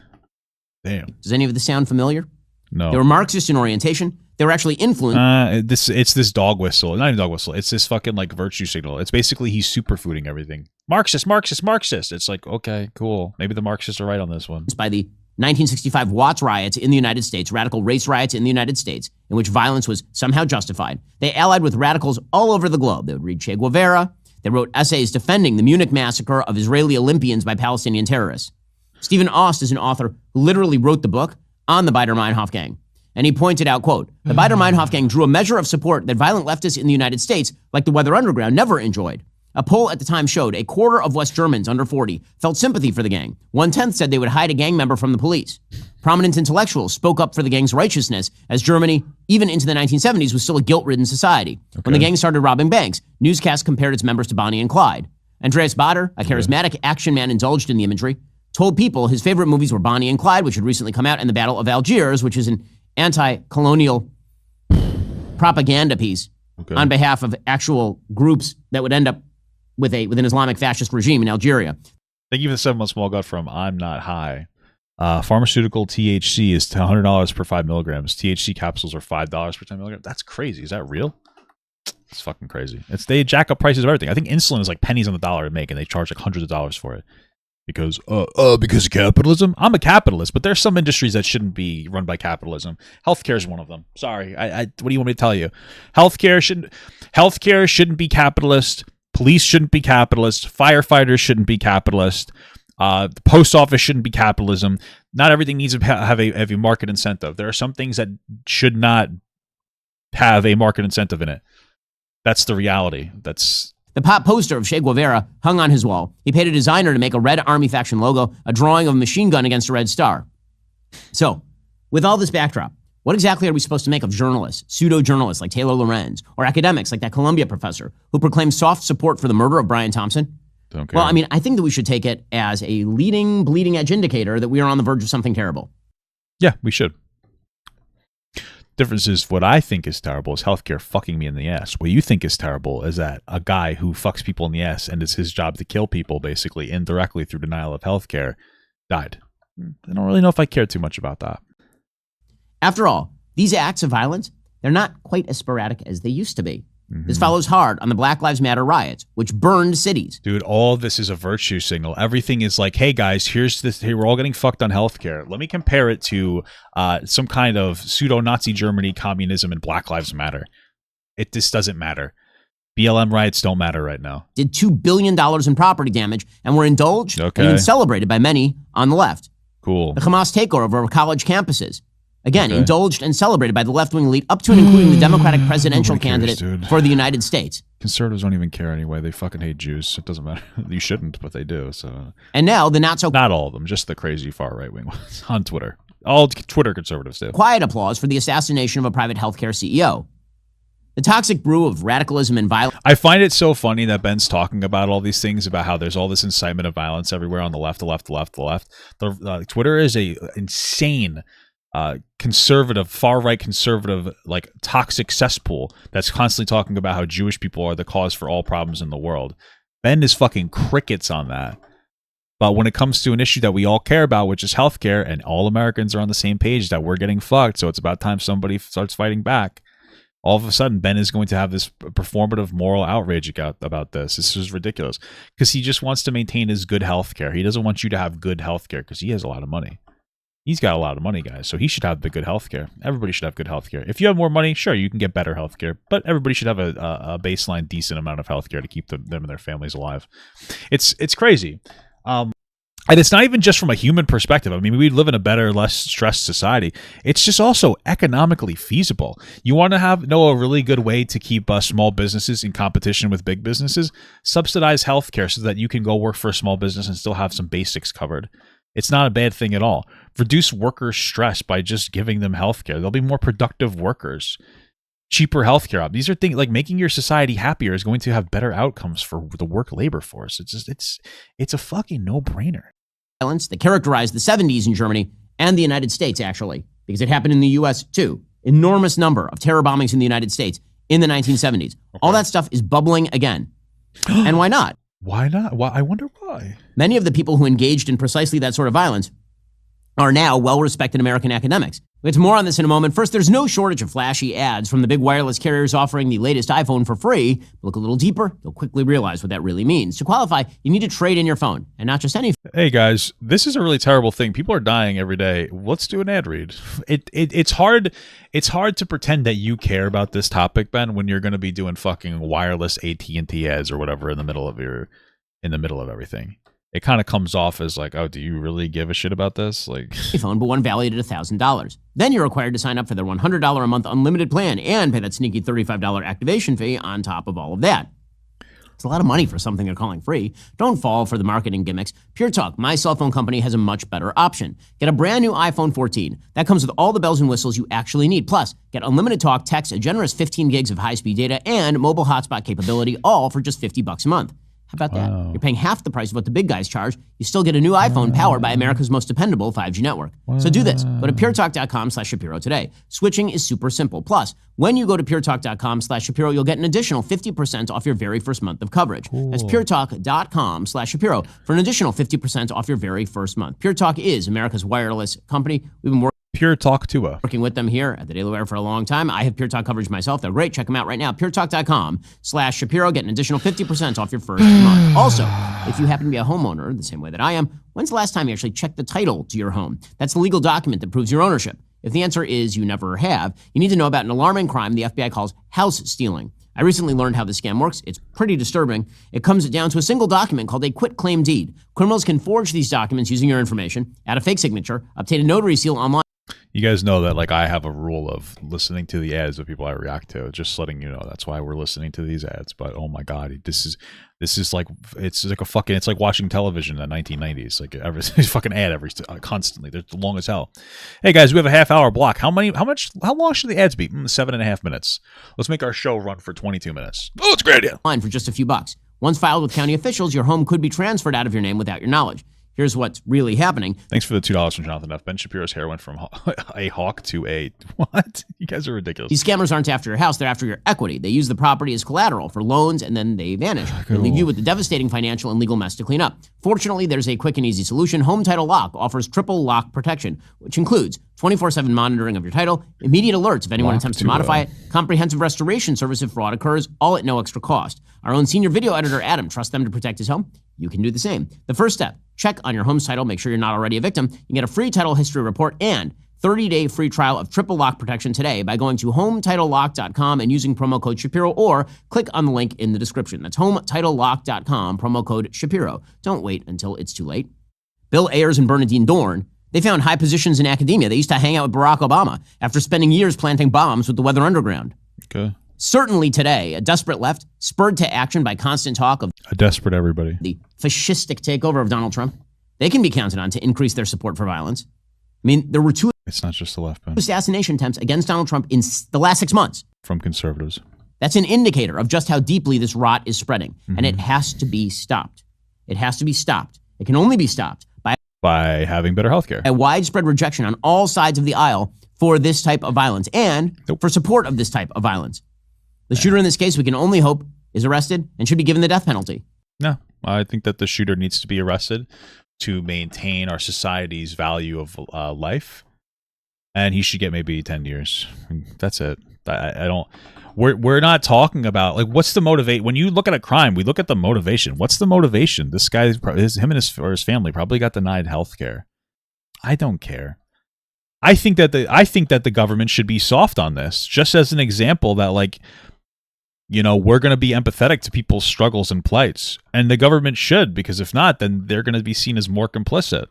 Damn. Does any of this sound familiar? No. They were Marxist in orientation. They were actually influenced. It's this dog whistle. Not even dog whistle. It's this fucking like virtue signal. It's basically he's superfooding everything. Marxist, Marxist, Marxist. It's like, okay, cool. Maybe the Marxists are right on this one. By the 1965 Watts riots in the United States, radical race riots in the United States, in which violence was somehow justified. They allied with radicals all over the globe. They would read Che Guevara. They wrote essays defending the Munich massacre of Israeli Olympians by Palestinian terrorists. Stephen Aust is an author who literally wrote the book on the Baader-Meinhof gang. And he pointed out, quote, the Baader-Meinhof gang drew a measure of support that violent leftists in the United States, like the Weather Underground, never enjoyed. A poll at the time showed a quarter of West Germans under 40 felt sympathy for the gang. 1/10 said they would hide a gang member from the police. Prominent intellectuals spoke up for the gang's righteousness, as Germany, even into the 1970s, was still a guilt-ridden society. Okay. When the gang started robbing banks, newscasts compared its members to Bonnie and Clyde. Andreas Baader, a charismatic action man indulged in the imagery, told people his favorite movies were Bonnie and Clyde, which had recently come out, and The Battle of Algiers, which is an anti-colonial propaganda piece on behalf of actual groups that would end up with an Islamic fascist regime in Algeria. Thank you for the 7-month small gut from I'm Not High. Pharmaceutical THC is $100 per 5 milligrams. THC capsules are $5 per 10 milligrams. That's crazy. Is that real? It's fucking crazy. They jack up prices of everything. I think insulin is like pennies on the dollar to make, and they charge like hundreds of dollars for it. Because of capitalism? I'm a capitalist, but there's some industries that shouldn't be run by capitalism. Healthcare is one of them. Sorry. What do you want me to tell you? Healthcare shouldn't be capitalist. Police shouldn't be capitalist. Firefighters shouldn't be capitalist. The post office shouldn't be capitalism. Not everything needs to have a market incentive. There are some things that should not have a market incentive in it. That's the reality. The pop poster of Che Guevara hung on his wall. He paid a designer to make a Red Army faction logo, a drawing of a machine gun against a red star. So, with all this backdrop, what exactly are we supposed to make of journalists, pseudo-journalists like Taylor Lorenz, or academics like that Columbia professor who proclaimed soft support for the murder of Brian Thompson? Don't care. Well, I mean, I think that we should take it as a leading, bleeding-edge indicator that we are on the verge of something terrible. Yeah, we should. Difference is what I think is terrible is healthcare fucking me in the ass. What you think is terrible is that a guy who fucks people in the ass and it's his job to kill people basically indirectly through denial of healthcare died. I don't really know if I care too much about that. After all, these acts of violence, they're not quite as sporadic as they used to be. This follows hard on the Black Lives Matter riots, which burned cities. Dude, all of this is a virtue signal. Everything is like, hey guys, here's this. Hey, we're all getting fucked on healthcare. Let me compare it to some kind of pseudo-Nazi Germany, communism, and Black Lives Matter. This doesn't matter. BLM riots don't matter right now. Did $2 billion in property damage and were indulged and even celebrated by many on the left. Cool. The Hamas takeover of college campuses. Again, indulged and celebrated by the left-wing elite, up to and including the Democratic presidential candidate for the United States. Conservatives don't even care anyway. They fucking hate Jews. It doesn't matter. You shouldn't, but they do. So. And now the not all of them, just the crazy far right-wing ones on Twitter. All Twitter conservatives do. Quiet applause for the assassination of a private healthcare CEO. The toxic brew of radicalism and violence. I find it so funny that Ben's talking about all these things, about how there's all this incitement of violence everywhere on the left. Twitter is a insane conservative, far-right conservative, like toxic cesspool that's constantly talking about how Jewish people are the cause for all problems in the world. Ben is fucking crickets on that. But when it comes to an issue that we all care about, which is healthcare, and all Americans are on the same page that we're getting fucked, so it's about time somebody starts fighting back. All of a sudden, Ben is going to have this performative moral outrage about this. This is ridiculous. Because he just wants to maintain his good healthcare. He doesn't want you to have good healthcare because he has a lot of money. He's got a lot of money, guys, so he should have the good healthcare. Everybody should have good healthcare. If you have more money, sure, you can get better healthcare, but everybody should have a baseline decent amount of healthcare to keep them and their families alive. It's crazy. And it's not even just from a human perspective. I mean, we live in a better, less stressed society. It's just also economically feasible. You want to know a really good way to keep small businesses in competition with big businesses? Subsidize healthcare so that you can go work for a small business and still have some basics covered. It's not a bad thing at all. Reduce workers' stress by just giving them healthcare. They'll be more productive workers. Cheaper healthcare. These are things like making your society happier is going to have better outcomes for the work labor force. It's a fucking no-brainer. Violence that characterized the 70s in Germany and the United States, actually, because it happened in the U.S. too. Enormous number of terror bombings in the United States in the 1970s. Okay. All that stuff is bubbling again. And why not? Why not? Why? I wonder why. Many of the people who engaged in precisely that sort of violence are now well-respected American academics. We'll get to more on this in a moment. First, there's no shortage of flashy ads from the big wireless carriers offering the latest iPhone for free. Look a little deeper, you'll quickly realize what that really means. To qualify, you need to trade in your phone, and not just any. Hey guys, this is a really terrible thing. People are dying every day. Let's do an ad read. It's hard to pretend that you care about this topic, Ben, when you're going to be doing fucking wireless AT&T ads or whatever in the middle of everything. It kind of comes off as like, oh, do you really give a shit about this? Like, phone, but one valued at $1,000. Then you're required to sign up for their $100 a month unlimited plan and pay that sneaky $35 activation fee on top of all of that. It's a lot of money for something they're calling free. Don't fall for the marketing gimmicks. Pure Talk, my cell phone company, has a much better option. Get a brand new iPhone 14. That comes with all the bells and whistles you actually need. Plus, get unlimited talk, text, a generous 15 gigs of high-speed data, and mobile hotspot capability, all for just $50 a month. How about that? Wow. You're paying half the price of what the big guys charge. You still get a new iPhone powered by America's most dependable 5G network. Wow. So do this. Go to puretalk.com/Shapiro today. Switching is super simple. Plus, when you go to puretalk.com/Shapiro, you'll get an additional 50% off your very first month of coverage. Cool. That's puretalk.com/Shapiro for an additional 50% off your very first month. Pure Talk is America's wireless company. We've been Pure Talk Tua. Working with them here at the Daily Wire for a long time. I have Pure Talk coverage myself. They're great. Check them out right now. puretalk.com/Shapiro. Get an additional 50% off your first month. Also, if you happen to be a homeowner, the same way that I am, when's the last time you actually checked the title to your home? That's the legal document that proves your ownership. If the answer is you never have, you need to know about an alarming crime the FBI calls house stealing. I recently learned how the scam works. It's pretty disturbing. It comes down to a single document called a quitclaim deed. Criminals can forge these documents using your information, add a fake signature, obtain a notary seal online. You guys know that, like, I have a rule of listening to the ads of people I react to. Just letting you know, that's why we're listening to these ads. But oh my god, this is like, it's like it's like watching television in the 1990s. Like every fucking ad constantly. They're long as hell. Hey guys, we have a half-hour block. How long should the ads be? 7.5 minutes. Let's make our show run for 22 minutes. Oh, it's a great idea. For just a few bucks. Once filed with county officials, your home could be transferred out of your name without your knowledge. Here's what's really happening. Thanks for the $2 from Jonathan F. Ben Shapiro's hair went from a hawk to a what? You guys are ridiculous. These scammers aren't after your house. They're after your equity. They use the property as collateral for loans, and then they vanish. They leave you with the devastating financial and legal mess to clean up. Fortunately, there's a quick and easy solution. Home Title Lock offers triple lock protection, which includes 24/7 monitoring of your title, immediate alerts if anyone attempts to modify it, comprehensive restoration service if fraud occurs, all at no extra cost. Our own senior video editor, Adam, trusts them to protect his home. You can do the same. The first step, check on your home's title, make sure you're not already a victim. You can get a free title history report and 30-day free trial of triple lock protection today by going to HomeTitleLock.com and using promo code Shapiro, or click on the link in the description. That's HomeTitleLock.com, promo code Shapiro. Don't wait until it's too late. Bill Ayers and Bernadine Dorn, they found high positions in academia. They used to hang out with Barack Obama after spending years planting bombs with the Weather Underground. Okay. Certainly today, a desperate left, spurred to action by constant talk of a desperate everybody, the fascistic takeover of Donald Trump, they can be counted on to increase their support for violence. I mean, there were two it's not just the left, man. Assassination attempts against Donald Trump in the last 6 months. From conservatives. That's an indicator of just how deeply this rot is spreading. And it has to be stopped. It has to be stopped. It can only be stopped by having better healthcare. A widespread rejection on all sides of the aisle for this type of violence and for support of this type of violence. The shooter in this case, we can only hope, is arrested and should be given the death penalty. No, I think that the shooter needs to be arrested to maintain our society's value of life. And he should get maybe 10 years. That's it. I don't... We're not talking about, like, what's the motivate? When you look at a crime, we look at the motivation. What's the motivation? This guy, him and his family probably got denied health care. I don't care. I think that the government should be soft on this, just as an example that, like, you know, we're going to be empathetic to people's struggles and plights, and the government should, because if not, then they're going to be seen as more complicit.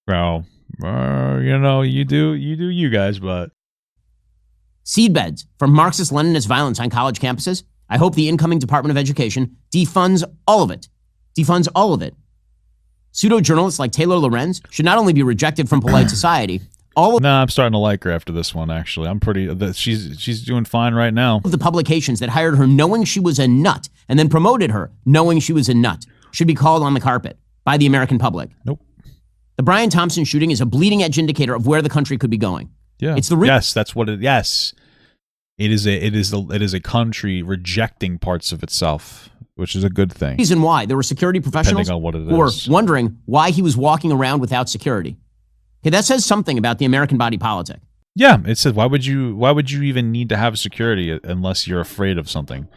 Bro, you know, you do you guys, but. Seedbeds from Marxist-Leninist violence on college campuses. I hope the incoming Department of Education defunds all of it. Defunds all of it. Pseudo-journalists like Taylor Lorenz should not only be rejected from polite society, I'm starting to like her after this one, actually. She's doing fine right now. The publications that hired her knowing she was a nut and then promoted her knowing she was a nut should be called on the carpet by the American public. Nope. The Brian Thompson shooting is a bleeding-edge indicator of where the country could be going. Yeah. It's the yes, that's what it. Yes, it is a country rejecting parts of itself, which is a good thing. Reason why there were security professionals who were wondering why he was walking around without security. Okay, that says something about the American body politic. Yeah, it says why would you even need to have security unless you're afraid of something?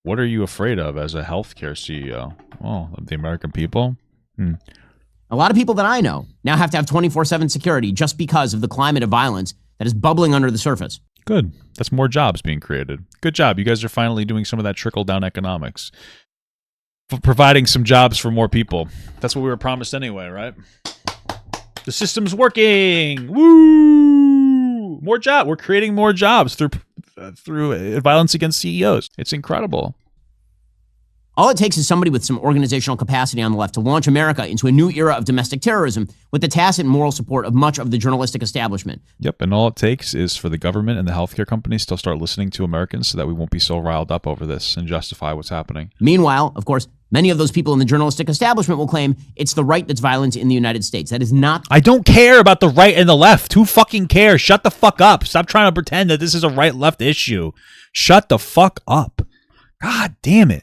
What are you afraid of as a healthcare CEO? Oh, the American people. A lot of people that I know now have to have 24/7 security just because of the climate of violence that is bubbling under the surface. Good. That's more jobs being created. Good job. You guys are finally doing some of that trickle-down economics. Providing some jobs for more people. That's what we were promised anyway, right? The system's working. Woo! More job. We're creating more jobs through violence against CEOs. It's incredible. All it takes is somebody with some organizational capacity on the left to launch America into a new era of domestic terrorism with the tacit moral support of much of the journalistic establishment. Yep, and all it takes is for the government and the healthcare companies to start listening to Americans so that we won't be so riled up over this and justify what's happening. Meanwhile, of course, many of those people in the journalistic establishment will claim it's the right that's violent in the United States. That is not... I don't care about the right and the left. Who fucking cares? Shut the fuck up. Stop trying to pretend that this is a right-left issue. Shut the fuck up. God damn it.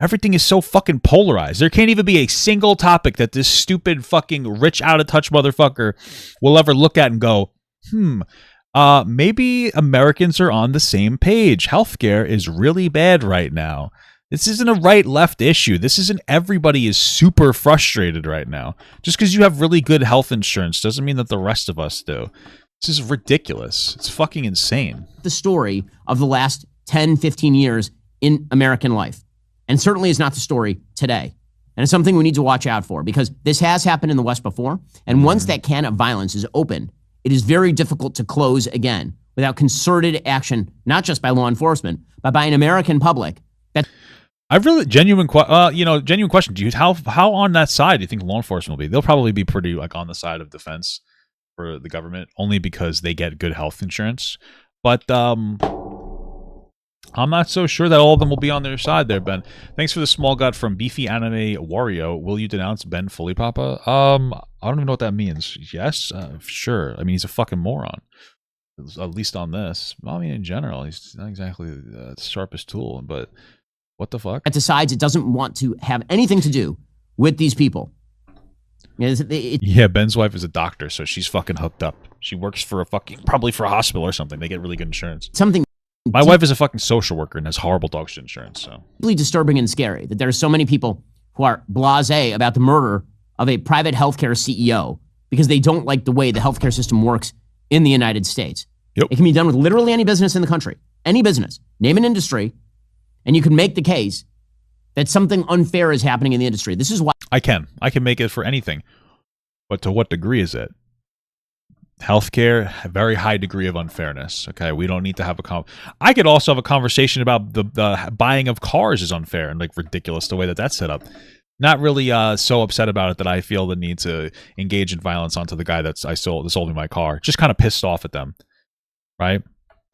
Everything is so fucking polarized. There can't even be a single topic that this stupid fucking rich out-of-touch motherfucker will ever look at and go, maybe Americans are on the same page. Healthcare is really bad right now. This isn't a right-left issue. This isn't everybody is super frustrated right now. Just because you have really good health insurance doesn't mean that the rest of us do. This is ridiculous. It's fucking insane. The story of the last 10, 15 years in American life. And certainly is not the story today. And it's something we need to watch out for because this has happened in the West before. And once that can of violence is opened, it is very difficult to close again without concerted action, not just by law enforcement, but by an American public. I've really genuine question. Do you how on that side do you think law enforcement will be? They'll probably be pretty like on the side of defense for the government, only because they get good health insurance. But I'm not so sure that all of them will be on their side there, Ben. Thanks for the small gut from Beefy Anime Wario. Will you denounce Ben fully, Papa? I don't even know what that means. Yes, sure. I mean, he's a fucking moron. At least on this. I mean, in general, he's not exactly the sharpest tool, but what the fuck? It decides it doesn't want to have anything to do with these people. Yeah, Ben's wife is a doctor, so she's fucking hooked up. She works for probably for a hospital or something. They get really good insurance. Something. My wife is a fucking social worker and has horrible dog shit insurance. So deeply disturbing and scary that there are so many people who are blasé about the murder of a private healthcare CEO because they don't like the way the healthcare system works in the United States. Yep. It can be done with literally any business in the country. Any business. Name an industry, and you can make the case that something unfair is happening in the industry. This is why I can make it for anything. But to what degree is it? Healthcare, a very high degree of unfairness. Okay, we don't need to have I could also have a conversation about the buying of cars is unfair and like ridiculous the way that that's set up. Not really so upset about it that I feel the need to engage in violence onto the guy that sold me my car. Just kind of pissed off at them, right?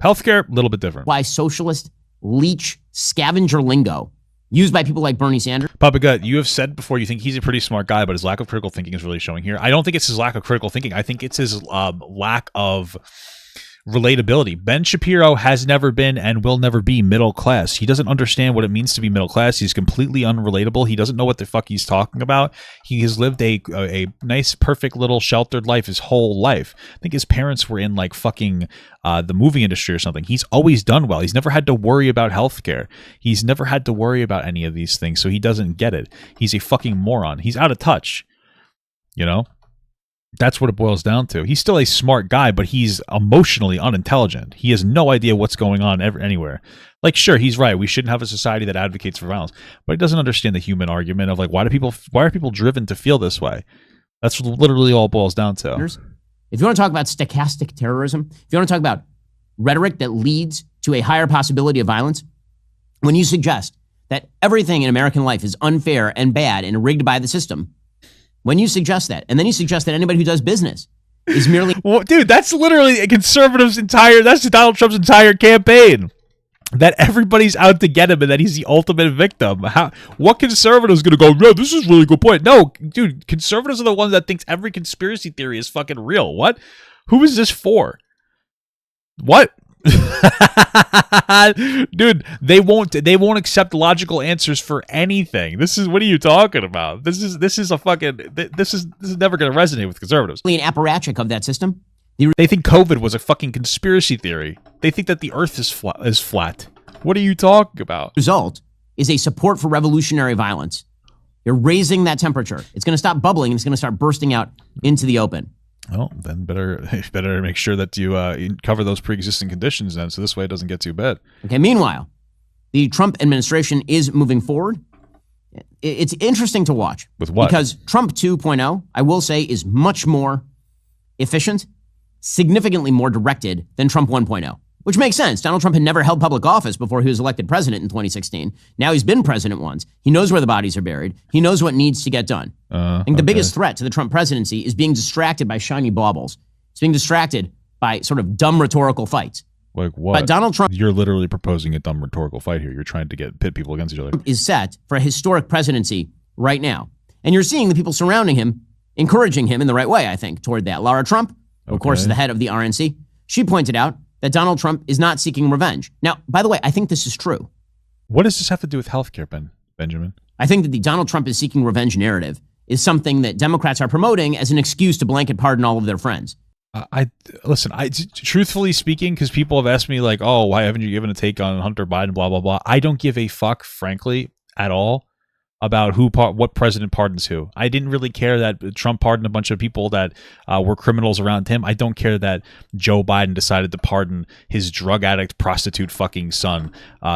Healthcare, a little bit different. Why socialist leech scavenger lingo used by people like Bernie Sanders. Papa Gut, you have said before you think he's a pretty smart guy, but his lack of critical thinking is really showing here. I don't think it's his lack of critical thinking. I think it's his lack of relatability. Ben Shapiro has never been and will never be middle class. He doesn't understand what it means to be middle class. He's completely unrelatable. He doesn't know what the fuck he's talking about. He has lived a nice, perfect little sheltered life his whole life. I think his parents were in like fucking the movie industry or something. He's always done well. He's never had to worry about healthcare. He's never had to worry about any of these things, so he doesn't get it. He's a fucking moron. He's out of touch. You know? That's what it boils down to. He's still a smart guy, but he's emotionally unintelligent. He has no idea what's going on anywhere. Like, sure, he's right. We shouldn't have a society that advocates for violence, but he doesn't understand the human argument of like, why are people driven to feel this way? That's literally all it boils down to. If you want to talk about stochastic terrorism, if you want to talk about rhetoric that leads to a higher possibility of violence, when you suggest that everything in American life is unfair and bad and rigged by the system, when you suggest that, and then you suggest that anybody who does business is merely... Well, dude, that's literally a conservative's that's Donald Trump's entire campaign. That everybody's out to get him and that he's the ultimate victim. What conservative's going to go, yeah, this is a really good point. No, dude, conservatives are the ones that thinks every conspiracy theory is fucking real. What? Who is this for? What? Dude, they won't accept logical answers for anything. What are you talking about? This is never going to resonate with conservatives. An apparatchik of that system. They think COVID was a fucking conspiracy theory. They think that the earth is flat. What are you talking about? Result is a support for revolutionary violence. You're raising that temperature. It's going to stop bubbling and it's going to start bursting out into the open. Well, then better make sure that you cover those pre-existing conditions then, so this way it doesn't get too bad. Okay, meanwhile, the Trump administration is moving forward. It's interesting to watch. With what? Because Trump 2.0, I will say, is much more efficient, significantly more directed than Trump 1.0, which makes sense. Donald Trump had never held public office before he was elected president in 2016. Now he's been president once. He knows where the bodies are buried. He knows what needs to get done. I think the biggest threat to the Trump presidency is being distracted by shiny baubles. It's being distracted by sort of dumb rhetorical fights. Like what? But Donald Trump... You're literally proposing a dumb rhetorical fight here. You're trying to pit people against each other. ...is set for a historic presidency right now. And you're seeing the people surrounding him, encouraging him in the right way, I think, toward that. Laura Trump, of course, is the head of the RNC. She pointed out that Donald Trump is not seeking revenge. Now, by the way, I think this is true. What does this have to do with healthcare, Benjamin? I think that the Donald Trump is seeking revenge narrative is something that Democrats are promoting as an excuse to blanket pardon all of their friends. Truthfully speaking, because people have asked me like, oh, why haven't you given a take on Hunter Biden, blah, blah, blah. I don't give a fuck, frankly, at all about what president pardons who. I didn't really care that Trump pardoned a bunch of people that were criminals around him. I don't care that Joe Biden decided to pardon his drug addict, prostitute fucking son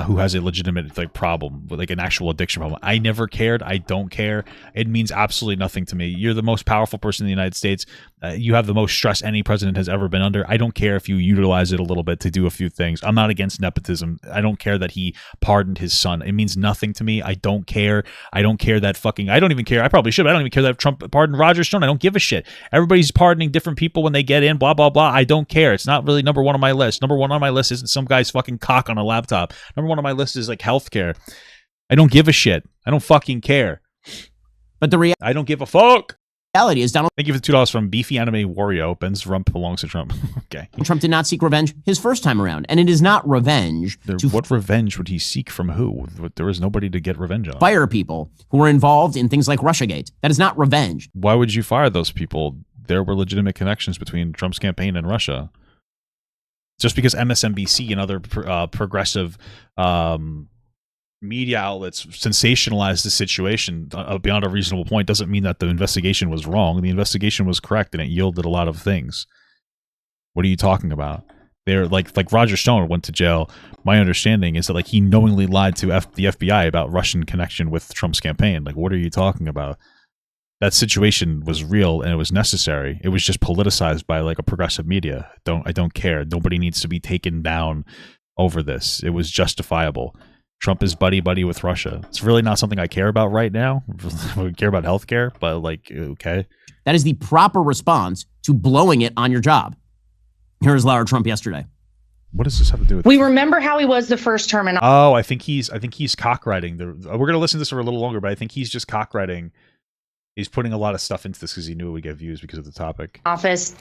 who has a legitimate problem, like an actual addiction problem. I never cared. I don't care. It means absolutely nothing to me. You're the most powerful person in the United States. You have the most stress any president has ever been under. I don't care if you utilize it a little bit to do a few things. I'm not against nepotism. I don't care that he pardoned his son. It means nothing to me. I don't care. I don't care that I don't even care. I probably should, but I don't even care that Trump pardoned Roger Stone. I don't give a shit. Everybody's pardoning different people when they get in, blah, blah, blah. I don't care. It's not really number one on my list. Number one on my list isn't some guy's fucking cock on a laptop. Number one on my list is like healthcare. I don't give a shit. I don't fucking care. But I don't give a fuck. reality is Donald Thank you for the $2 from Beefy Anime Wario. Ben's rump belongs to Trump. Okay. Trump did not seek revenge his first time around, and it is not revenge What revenge would he seek from who? There was nobody to get revenge on. fire people who were involved in things like Russiagate. That is not revenge. Why would you fire those people? There were legitimate connections between Trump's campaign and Russia. Just because MSNBC and other progressive media outlets sensationalized the situation beyond a reasonable point doesn't mean that the investigation was wrong. The investigation was correct and it yielded a lot of things. What are you talking about? They're like Roger Stone went to jail. My understanding is that like he knowingly lied to the FBI about Russian connection with Trump's campaign. Like, what are you talking about? That situation was real and it was necessary. It was just politicized by like a progressive media. I don't care. Nobody needs to be taken down over this. It was justifiable. Trump is buddy with Russia. It's really not something I care about right now. I care about healthcare, but like, okay. That is the proper response to blowing it on your job. Here's Lara Trump yesterday. What does this have to do with? We remember how he was the first term. And I think he's cock-writing. We're going to listen to this for a little longer, but I think he's just cock-writing. He's putting a lot of stuff into this because he knew it would get views because of the topic. Office.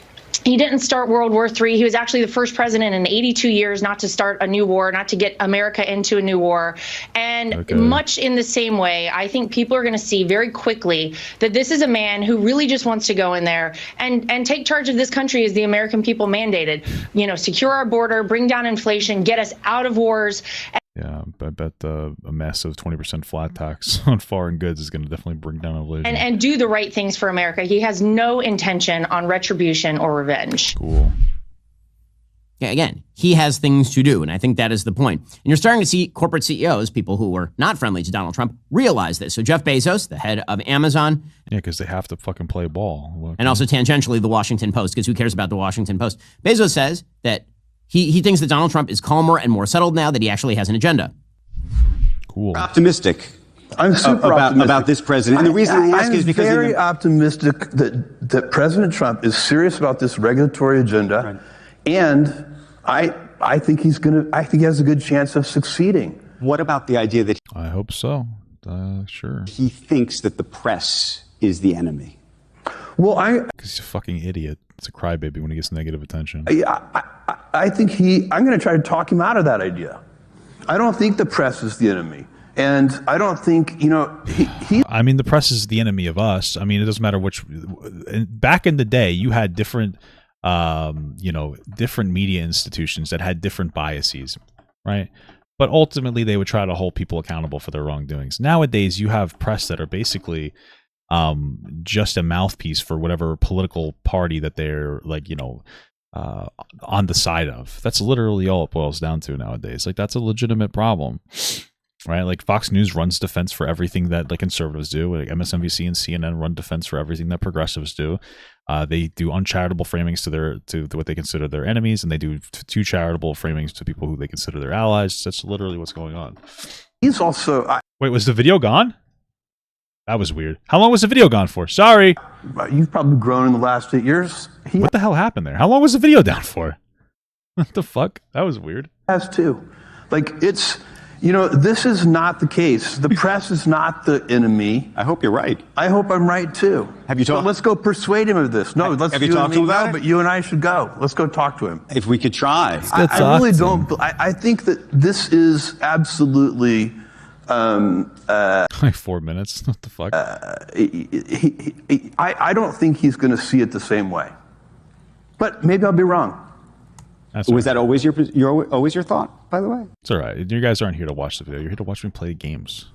He didn't start World War III. He was actually the first president in 82 years not to start a new war, not to get America into a new war. And much in the same way, I think people are going to see very quickly that this is a man who really just wants to go in there and take charge of this country as the American people mandated. You know, secure our border, bring down inflation, get us out of wars. Yeah, I bet a massive 20% flat tax on foreign goods is going to definitely bring down inflation. And do the right things for America. He has no intention on retribution or revenge. Cool. Yeah, again, he has things to do, and I think that is the point. And you're starting to see corporate CEOs, people who were not friendly to Donald Trump, realize this. So Jeff Bezos, the head of Amazon. Yeah, because they have to fucking play ball. And also tangentially the Washington Post, because who cares about the Washington Post? Bezos says that he thinks that Donald Trump is calmer and more settled now, that he actually has an agenda. Cool. Optimistic. I'm super optimistic about this president. And the reason I ask is because I'm very optimistic that President Trump is serious about this regulatory agenda, right. And I think he has a good chance of succeeding. What about the idea that I hope so. Sure. He thinks that the press is the enemy? Well, because he's a fucking idiot. It's a crybaby when he gets negative attention. I think I'm going to try to talk him out of that idea. I don't think the press is the enemy. And I don't think, I mean, the press is the enemy of us. I mean, it doesn't matter which. Back in the day, you had different, different media institutions that had different biases, right? But ultimately, they would try to hold people accountable for their wrongdoings. Nowadays, you have press that are basically just a mouthpiece for whatever political party that they're on the side of. That's literally all it boils down to nowadays. Like, that's a legitimate problem, right? Like, Fox News runs defense for everything that like conservatives do. Like MSNBC and CNN run defense for everything that progressives do. They do uncharitable framings to what they consider their enemies, and they do two charitable framings to people who they consider their allies. That's literally what's going on. He's also wait, was the video gone? That was weird. How long was the video gone for? Sorry. You've probably grown in the last 8 years. What the hell happened there? How long was the video down for? What the fuck? That was weird. Has too. Like, it's, this is not the case. The press is not the enemy. I hope you're right. I hope I'm right too. Have you talked? Let's go persuade him of this. No, let's have you talked to him about it? But you and I should go. Let's go talk to him. If we could try. I really don't. I think that this is absolutely. Like 4 minutes. What the fuck? I don't think he's going to see it the same way, but maybe I'll be wrong. Was that always your thought, by the way? It's all right. You guys aren't here to watch the video. You're here to watch me play games.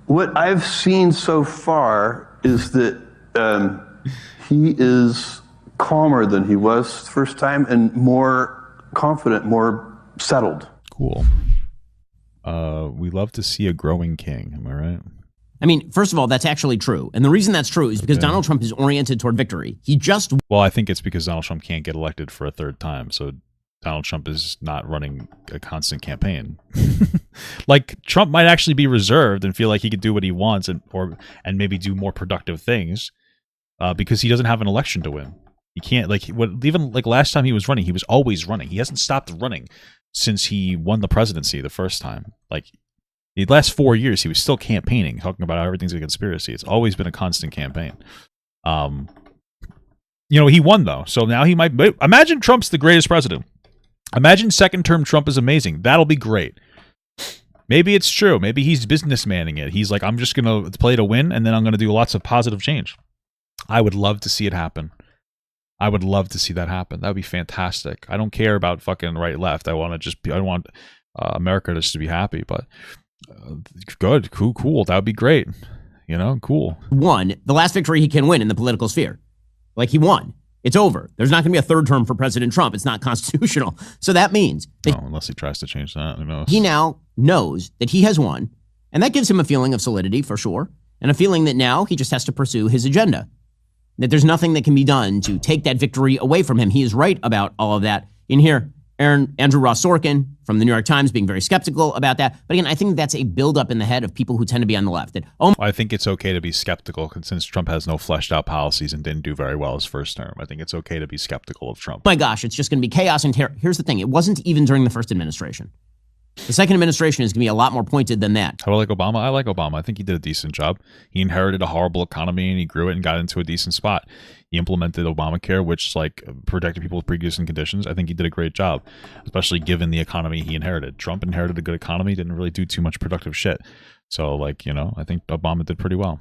What I've seen so far is that he is calmer than he was the first time and more confident, more settled. Cool. We love to see a growing king. Am I right? I mean, first of all, that's actually true. And the reason that's true is because Donald Trump is oriented toward victory. Well, I think it's because Donald Trump can't get elected for a third time. So Donald Trump is not running a constant campaign. Like, Trump might actually be reserved and feel like he could do what he wants and maybe do more productive things because he doesn't have an election to win. He can't, even last time he was running, he was always running. He hasn't stopped running since he won the presidency the first time. Like, the last 4 years, he was still campaigning, talking about how everything's a conspiracy. It's always been a constant campaign. He won though, so now he might. Imagine Trump's the greatest president. Imagine second term Trump is amazing. That'll be great. Maybe it's true. Maybe he's businessmanning it. He's like, I'm just gonna play to win, and then I'm gonna do lots of positive change. I would love to see it happen. I would love to see that happen. That would be fantastic. I don't care about fucking right left. I want America just to be happy. But good, cool. That would be great. Cool. Won the last victory he can win in the political sphere. Like, he won. It's over. There's not going to be a third term for President Trump. It's not constitutional. So that means that unless he tries to change that, who knows? He now knows that he has won, and that gives him a feeling of solidity for sure, and a feeling that now he just has to pursue his agenda. That there's nothing that can be done to take that victory away from him. He is right about all of that. In here, Andrew Ross Sorkin from the New York Times being very skeptical about that. But again, I think that's a buildup in the head of people who tend to be on the left. I think it's okay to be skeptical since Trump has no fleshed out policies and didn't do very well his first term. I think it's okay to be skeptical of Trump. My gosh, it's just going to be chaos and terror. Here's the thing. It wasn't even during the first administration. The second administration is going to be a lot more pointed than that. How do I like Obama? I like Obama. I think he did a decent job. He inherited a horrible economy and he grew it and got into a decent spot. He implemented Obamacare, which protected people with pre-existing conditions. I think he did a great job, especially given the economy he inherited. Trump inherited a good economy, didn't really do too much productive shit. So, I think Obama did pretty well.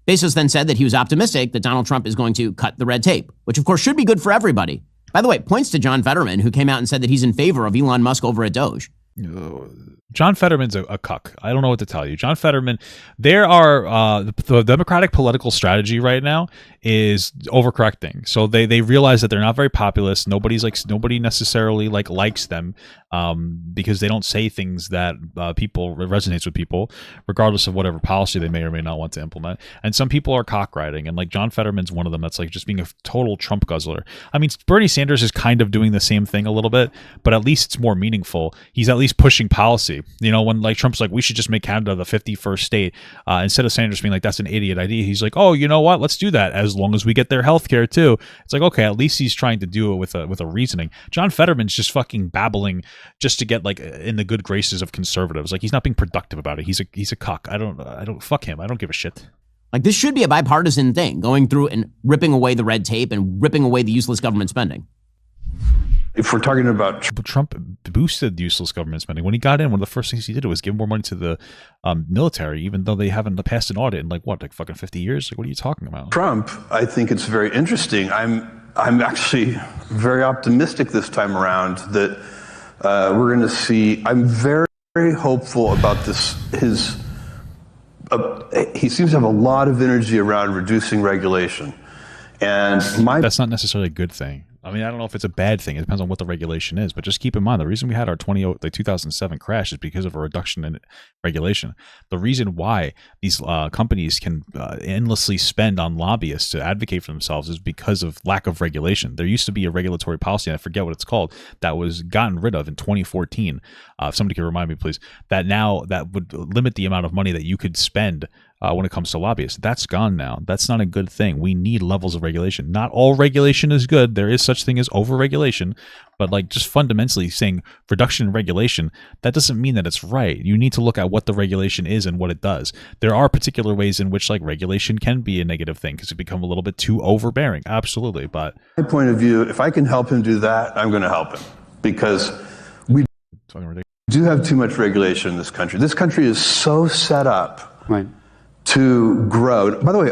Bezos then said that he was optimistic that Donald Trump is going to cut the red tape, which of course should be good for everybody. By the way, it points to John Fetterman, who came out and said that he's in favor of Elon Musk over at Doge. John Fetterman's a cuck. I don't know what to tell you. John Fetterman, there are the Democratic political strategy right now is overcorrecting. So they realize that they're not very populist. Nobody necessarily likes them because they don't say things that resonates with people, regardless of whatever policy they may or may not want to implement. And some people are cockriding, and John Fetterman's one of them. That's just being a total Trump guzzler. I mean, Bernie Sanders is kind of doing the same thing a little bit, but at least it's more meaningful. He's at least pushing policy. When Trump's we should just make Canada the 51st state, instead of Sanders being that's an idiot idea, he's oh, you know what? Let's do that as long as we get their health care too. It's okay, at least he's trying to do it with a reasoning. John Fetterman's just fucking babbling just to get in the good graces of conservatives. He's not being productive about it. He's a cuck. I don't fuck him. I don't give a shit. This should be a bipartisan thing, going through and ripping away the red tape and ripping away the useless government spending. If we're talking about Trump boosted useless government spending. When he got in, one of the first things he did was give more money to the military, even though they haven't passed an audit in fucking 50 years. What are you talking about? Trump, I think it's very interesting. I'm actually very optimistic this time around that we're going to see. I'm very, very hopeful about this. He seems to have a lot of energy around reducing regulation, and that's not necessarily a good thing. I mean, I don't know if it's a bad thing. It depends on what the regulation is. But just keep in mind, the reason we had our 2007 crash is because of a reduction in regulation. The reason why these companies can endlessly spend on lobbyists to advocate for themselves is because of lack of regulation. There used to be a regulatory policy, and I forget what it's called, that was gotten rid of in 2014. If somebody could remind me, please, that would limit the amount of money that you could spend when it comes to lobbyists. That's gone now. That's not a good thing. We need levels of regulation. Not all regulation is good. There is such thing as over-regulation, but just fundamentally saying reduction in regulation, that doesn't mean that it's right. You need to look at what the regulation is and what it does. There are particular ways in which regulation can be a negative thing because it become a little bit too overbearing. Absolutely. But my point of view, if I can help him do that, I'm going to help him because we do have too much regulation in this country. This country is so set up. Right. To grow. By the way,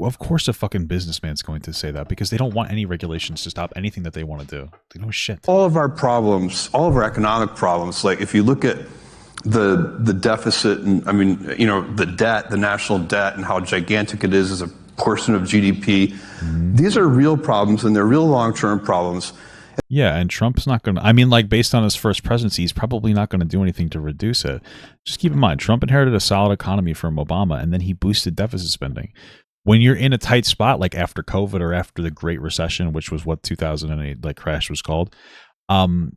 of course a fucking businessman's going to say that because they don't want any regulations to stop anything that they want to do. They know shit. All of our problems, all of our economic problems, if you look at the deficit and the debt, the national debt and how gigantic it is as a portion of GDP, these are real problems and they're real long-term problems. Yeah, and Trump's not going to, based on his first presidency, he's probably not going to do anything to reduce it. Just keep in mind, Trump inherited a solid economy from Obama, and then he boosted deficit spending. When you're in a tight spot, like after COVID or after the Great Recession, which was what 2008 crash was called,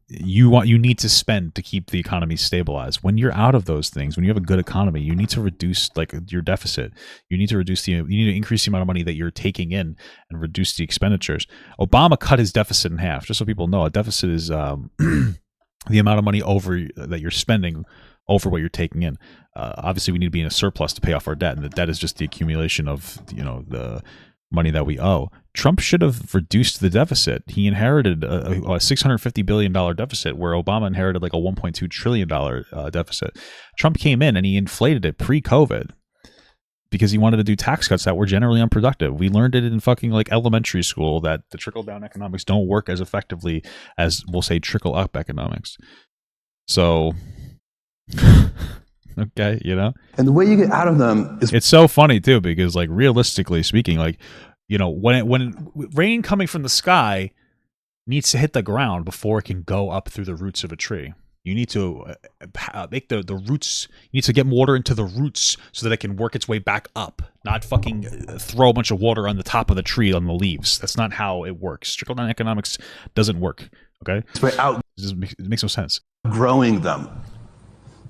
you need to spend to keep the economy stabilized. When you're out of those things, when you have a good economy, you need to reduce your deficit. You need to increase the amount of money that you're taking in and reduce the expenditures. Obama cut his deficit in half. Just so people know, a deficit is the amount of money over that you're spending over what you're taking in. Obviously, we need to be in a surplus to pay off our debt, and the debt is just the accumulation of the money that we owe. Trump should have reduced the deficit. He inherited a $650 billion deficit where Obama inherited like a $1.2 trillion deficit. Trump came in and he inflated it pre-COVID because he wanted to do tax cuts that were generally unproductive. We learned it in fucking like elementary school that the trickle-down economics don't work as effectively as, we'll say, trickle-up economics. So... okay, you know, and the way you get out of them is it's so funny too, because like realistically speaking, like, you know, when rain coming from the sky needs to hit the ground before it can go up through the roots of a tree. You need to make the roots, you need to get water into the roots so that it can work its way back up, not fucking throw a bunch of water on the top of the tree on the leaves. That's not how it works. Trickle down economics doesn't work. Okay, it's by it makes no sense. Growing them.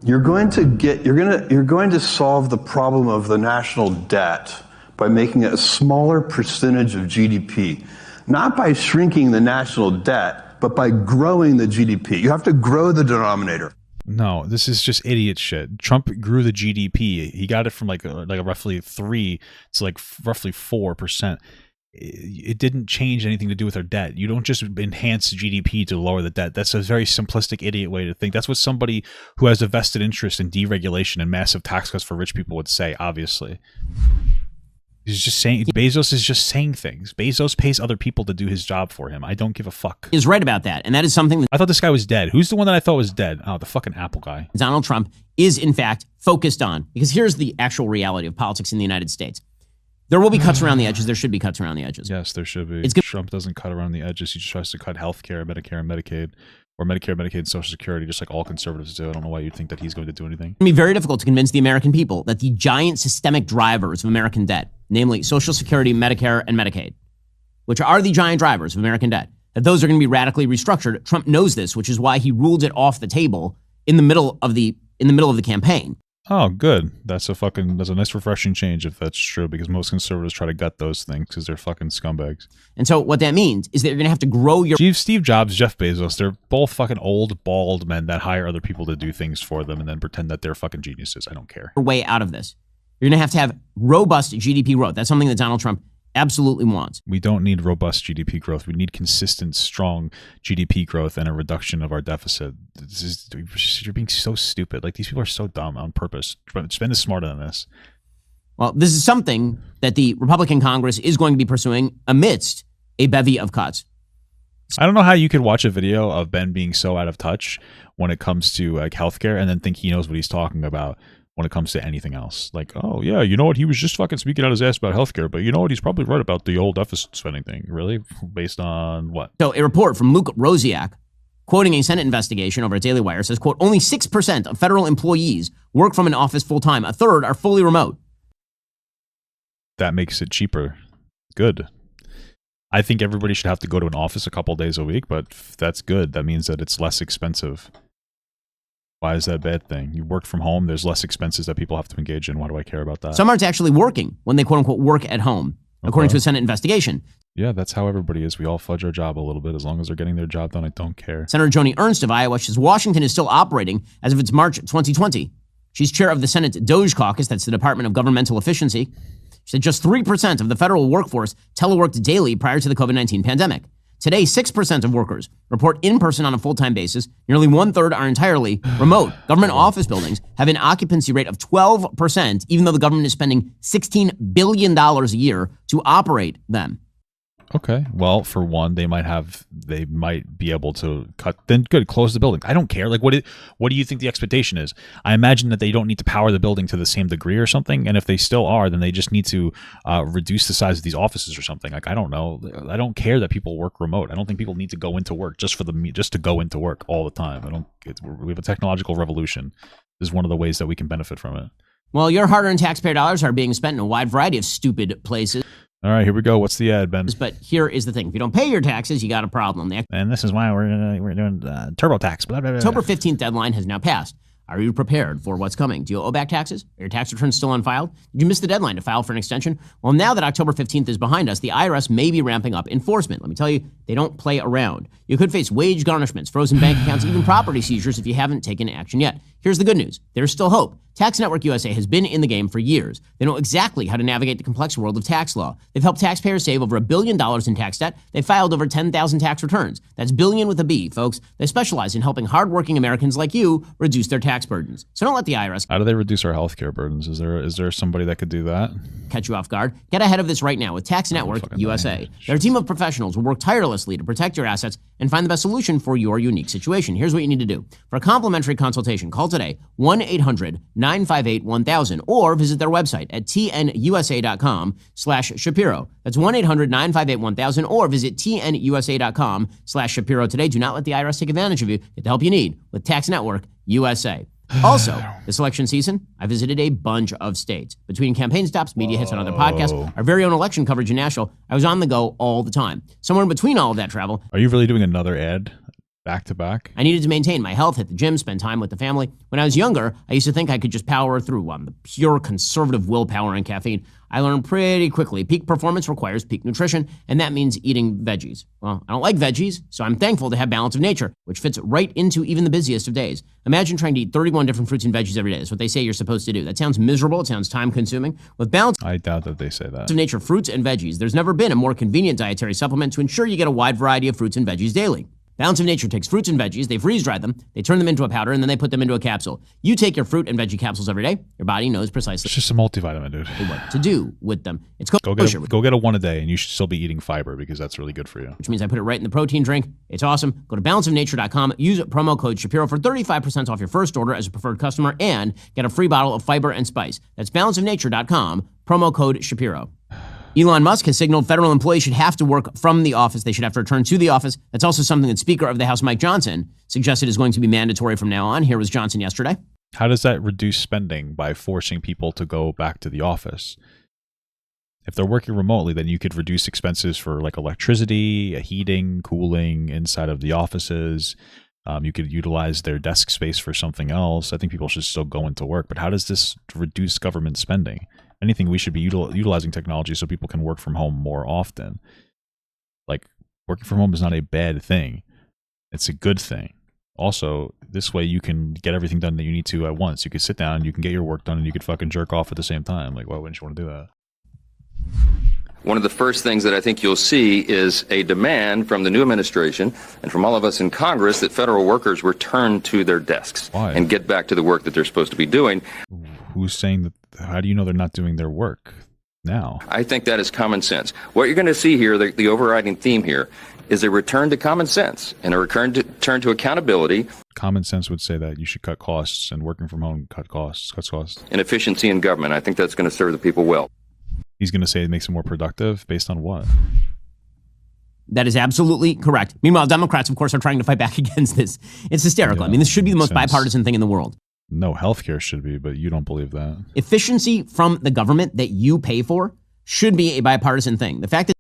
You're going to solve the problem of the national debt by making it a smaller percentage of GDP, not by shrinking the national debt, but by growing the GDP. You have to grow the denominator. No, this is just idiot shit. Trump grew the GDP. He got it from like a roughly 3 to like roughly 4%. It didn't change anything to do with our debt. You don't just enhance GDP to lower the debt. That's a very simplistic, idiot way to think. That's what somebody who has a vested interest in deregulation and massive tax cuts for rich people would say, obviously. He's just saying, Bezos is just saying things. Bezos pays other people to do his job for him. I don't give a fuck. Is right about that. And that is something that I thought this guy was dead. Who's the one that I thought was dead? Oh, the fucking Apple guy. Donald Trump is, in fact, focused on. Because here's the actual reality of politics in the United States. There will be cuts around the edges. There should be cuts around the edges. Yes, there should be. Trump doesn't cut around the edges. He just tries to cut healthcare, Medicare, and Medicaid, or Medicare, Medicaid, and Social Security, just like all conservatives do. I don't know why you'd think that he's going to do anything. It's going to be very difficult to convince the American people that the giant systemic drivers of American debt, namely Social Security, Medicare, and Medicaid, which are the giant drivers of American debt, that those are going to be radically restructured. Trump knows this, which is why he ruled it off the table in the middle of the campaign. Oh, good. That's a nice refreshing change if that's true, because most conservatives try to gut those things because they're fucking scumbags. And so what that means is that you're going to have to grow your... Steve Jobs, Jeff Bezos, they're both fucking old, bald men that hire other people to do things for them and then pretend that they're fucking geniuses. I don't care. ...way out of this. You're going to have robust GDP growth. That's something that Donald Trump absolutely wants. We don't need robust GDP growth. We need consistent, strong GDP growth and a reduction of our deficit. You're being so stupid. Like, these people are so dumb on purpose. Spend is smarter than this. Well, this is something that the Republican Congress is going to be pursuing amidst a bevy of cuts. I don't know how you could watch a video of Ben being so out of touch when it comes to like healthcare and then think he knows what he's talking about when it comes to anything else. Like, oh yeah, you know what, he was just fucking speaking out his ass about healthcare, but you know what, he's probably right about the old deficit spending thing. Really? Based on what? So a report from Luke Rosiak, quoting a Senate investigation over at Daily Wire, says, quote, only 6% of federal employees work from an office full-time. A third are fully remote. That makes it cheaper. Good. I think everybody should have to go to an office a couple days a week, but that's good. That means that it's less expensive. Why is that a bad thing? You work from home, there's less expenses that people have to engage in. Why do I care about that? Some aren't actually working when they, quote unquote, work at home, according to a Senate investigation. Yeah, that's how everybody is. We all fudge our job a little bit. As long as they're getting their job done, I don't care. Senator Joni Ernst of Iowa says Washington is still operating as of its March 2020. She's chair of the Senate DOGE caucus, that's the Department of Governmental Efficiency. She said just 3% of the federal workforce teleworked daily prior to the COVID-19 pandemic. Today, 6% of workers report in person on a full-time basis. Nearly one-third are entirely remote. Government office buildings have an occupancy rate of 12%, even though the government is spending $16 billion a year to operate them. Okay. Well, for one, they might be able to cut. Then good, close the building. I don't care. Like, what do you think the expectation is? I imagine that they don't need to power the building to the same degree or something. And if they still are, then they just need to reduce the size of these offices or something. Like, I don't know. I don't care that people work remote. I don't think people need to go into work just to go into work all the time. We have a technological revolution. This is one of the ways that we can benefit from it. Well, your hard-earned taxpayer dollars are being spent in a wide variety of stupid places. All right, here we go. What's the ad, Ben? But here is the thing. If you don't pay your taxes, you got a problem. And this is why we're doing TurboTax. Blah, blah, blah. October 15th deadline has now passed. Are you prepared for what's coming? Do you owe back taxes? Are your tax returns still unfiled? Did you miss the deadline to file for an extension? Well, now that October 15th is behind us, the IRS may be ramping up enforcement. Let me tell you, they don't play around. You could face wage garnishments, frozen bank accounts, even property seizures if you haven't taken action yet. Here's the good news. There's still hope. Tax Network USA has been in the game for years. They know exactly how to navigate the complex world of tax law. They've helped taxpayers save over $1 billion in tax debt. They've filed over 10,000 tax returns. That's billion with a B, folks. They specialize in helping hardworking Americans like you reduce their tax burdens. So don't let the IRS How do they reduce our healthcare burdens? Is there somebody that could do that? catch you off guard. Get ahead of this right now with Tax Network USA. Their team of professionals will work tirelessly to protect your assets and find the best solution for your unique situation. Here's what you need to do. For a complimentary consultation, call today 1-800-958-1000 or visit their website at tnusa.com/Shapiro. That's 1-800-958-1000 or visit tnusa.com/Shapiro today. Do not let the IRS take advantage of you. Get the help you need with Tax Network USA. Also, this election season, I visited a bunch of states. Between campaign stops, media hits, and other podcasts, our very own election coverage in Nashville, I was on the go all the time. Somewhere in between all of that travel, Are you really doing another ad back to back? I needed to maintain my health, hit the gym, spend time with the family. When I was younger, I used to think I could just power through on the pure conservative willpower and caffeine. I learned pretty quickly peak performance requires peak nutrition, and that means eating veggies. Well, I don't like veggies, so I'm thankful to have Balance of Nature, which fits right into even the busiest of days. Imagine trying to eat 31 different fruits and veggies every day. That's what they say you're supposed to do. That sounds miserable. It sounds time-consuming. With Balance I doubt that they say that. of Nature fruits and veggies, there's never been a more convenient dietary supplement to ensure you get a wide variety of fruits and veggies daily. Balance of Nature takes fruits and veggies, they freeze-dry them, they turn them into a powder, and then they put them into a capsule. You take your fruit and veggie capsules every day, your body knows precisely It's just a multivitamin, dude. what to do with them. It's Go kosher, get a one a day, and you should still be eating fiber because that's really good for you. which means I put it right in the protein drink. It's awesome. Go to balanceofnature.com, use promo code Shapiro for 35% off your first order as a preferred customer, and get a free bottle of fiber and spice. That's balanceofnature.com, promo code Shapiro. Elon Musk has signaled federal employees should have to work from the office. They should have to return to the office. That's also something that Speaker of the House Mike Johnson suggested is going to be mandatory from now on. Here was Johnson yesterday. How does that reduce spending by forcing people to go back to the office? If they're working remotely, then you could reduce expenses for like electricity, heating, cooling inside of the offices. You could utilize their desk space for something else. I think people should still go into work. But how does this reduce government spending? Anything, we should be utilizing technology so people can work from home more often. Like, working from home is not a bad thing. It's a good thing. Also, this way you can get everything done that you need to at once. You can sit down, you can get your work done, and you could fucking jerk off at the same time. Like, why wouldn't you want to do that? One of the first things that I think you'll see is a demand from the new administration and from all of us in Congress that federal workers return to their desks. Why? And get back to the work that they're supposed to be doing. Who's saying that? How do you know they're not doing their work now? I think that is common sense. What you're going to see here, the overriding theme here, is a return to common sense and a return to accountability. Common sense would say that you should cut costs, and working from home cuts costs. And efficiency in government. I think that's going to serve the people well. He's going to say it makes them more productive based on what? That is absolutely correct. Meanwhile, Democrats, of course, are trying to fight back against this. It's hysterical. Yeah, I mean, this should be the most sense. bipartisan thing in the world. No, healthcare should be, but you don't believe that. Efficiency from the government that you pay for should be a bipartisan thing. The fact that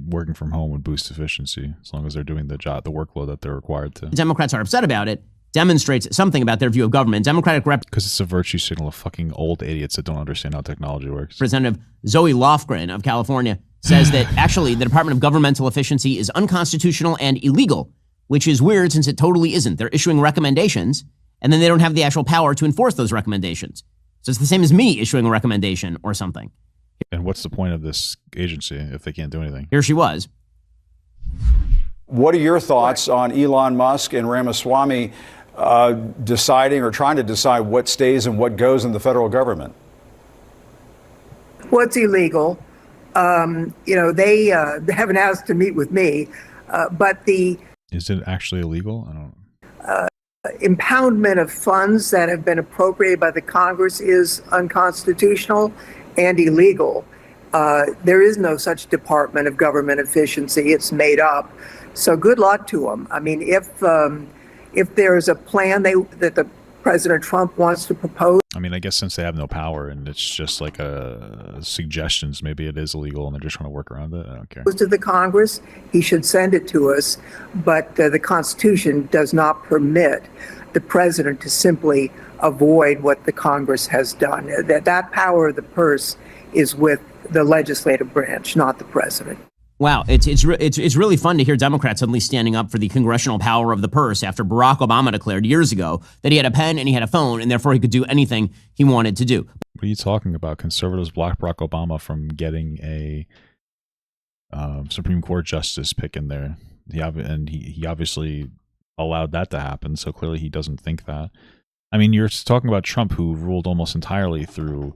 Working from home would boost efficiency as long as they're doing the workload that they're required to. Democrats are upset about it demonstrates something about their view of government. Democratic Because it's a virtue signal of fucking old idiots that don't understand how technology works. Representative Zoe Lofgren of California says that actually the Department of Governmental Efficiency is unconstitutional and illegal, which is weird since it totally isn't. They're issuing recommendations, and then they don't have the actual power to enforce those recommendations. So it's the same as me issuing a recommendation or something. And what's the point of this agency if they can't do anything? Here she was. What are your thoughts on Elon Musk and Ramaswamy deciding or trying to decide what stays and what goes in the federal government? Well, it's illegal. They haven't asked to meet with me, but the Is it actually illegal? I don't. impoundment of funds that have been appropriated by the Congress is unconstitutional and illegal. There is no such Department of Government Efficiency. It's made up. So good luck to them. I mean, if there's a plan that the President Trump wants to propose. I mean, I guess since they have no power and it's just like suggestions, maybe it is illegal and they're just trying to work around it. I don't care. To the Congress, he should send it to us, but the Constitution does not permit the president to simply avoid what the Congress has done. That power of the purse is with the legislative branch, not the president. Wow, it's really fun to hear Democrats suddenly standing up for the congressional power of the purse after Barack Obama declared years ago that he had a pen and he had a phone and therefore he could do anything he wanted to do. What are you talking about? Conservatives blocked Barack Obama from getting a Supreme Court justice pick in there. He obviously allowed that to happen, so clearly he doesn't think that. I mean, you're talking about Trump, who ruled almost entirely through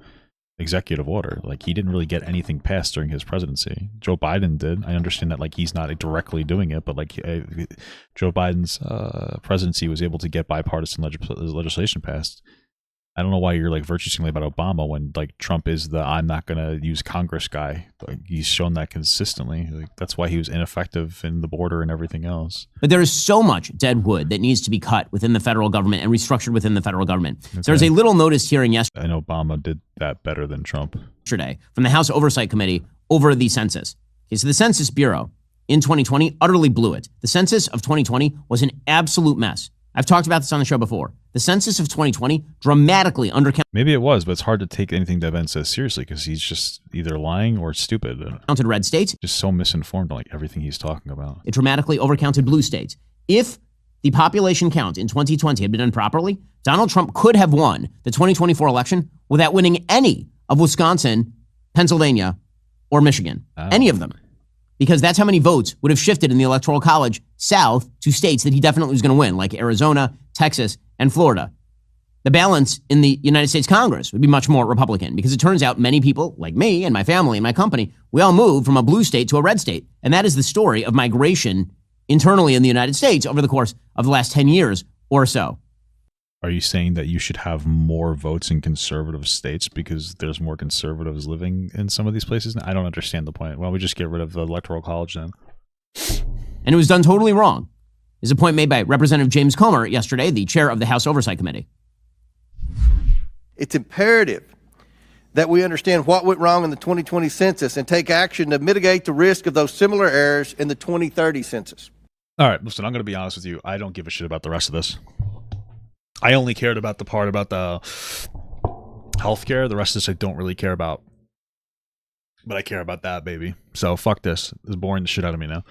executive order. Like, he didn't really get anything passed during his presidency. Joe Biden did. I understand that, like, he's not directly doing it, but like Joe Biden's presidency was able to get bipartisan legislation passed. I don't know why you're like virtue signaling about Obama when like Trump is the I'm not going to use Congress guy. Like, he's shown that consistently. Like, that's why he was ineffective in the border and everything else. But there is so much dead wood that needs to be cut within the federal government and restructured within the federal government. Okay. There was a little notice hearing yesterday. And Obama did that better than Trump. From the House Oversight Committee over the census. Okay, so the Census Bureau in 2020 utterly blew it. The census of 2020 was an absolute mess. I've talked about this on the show before. The census of 2020 dramatically undercounted. Maybe it was, but it's hard to take anything that Ben says seriously because he's just either lying or stupid. Counted red states. Just so misinformed on like everything he's talking about. It dramatically overcounted blue states. If the population count in 2020 had been done properly, Donald Trump could have won the 2024 election without winning any of Wisconsin, Pennsylvania, or Michigan. Any of them. Because that's how many votes would have shifted in the Electoral College south to states that he definitely was going to win, like Arizona, Texas, and Florida. The balance in the United States Congress would be much more Republican because it turns out many people, like me and my family and my company, we all moved from a blue state to a red state. And that is the story of migration internally in the United States over the course of the last 10 years or so. Are you saying that you should have more votes in conservative states because there's more conservatives living in some of these places? I don't understand the point. Why don't we just get rid of the Electoral College then? And it was done totally wrong. Is a point made by Representative James Comer yesterday, the chair of the House Oversight Committee. It's imperative that we understand what went wrong in the 2020 census and take action to mitigate the risk of those similar errors in the 2030 census. All right, listen, I'm going to be honest with you. I don't give a shit about the rest of this. I only cared about the part about the healthcare. The rest of this I don't really care about. But I care about that, baby. So fuck this. It's boring the shit out of me now.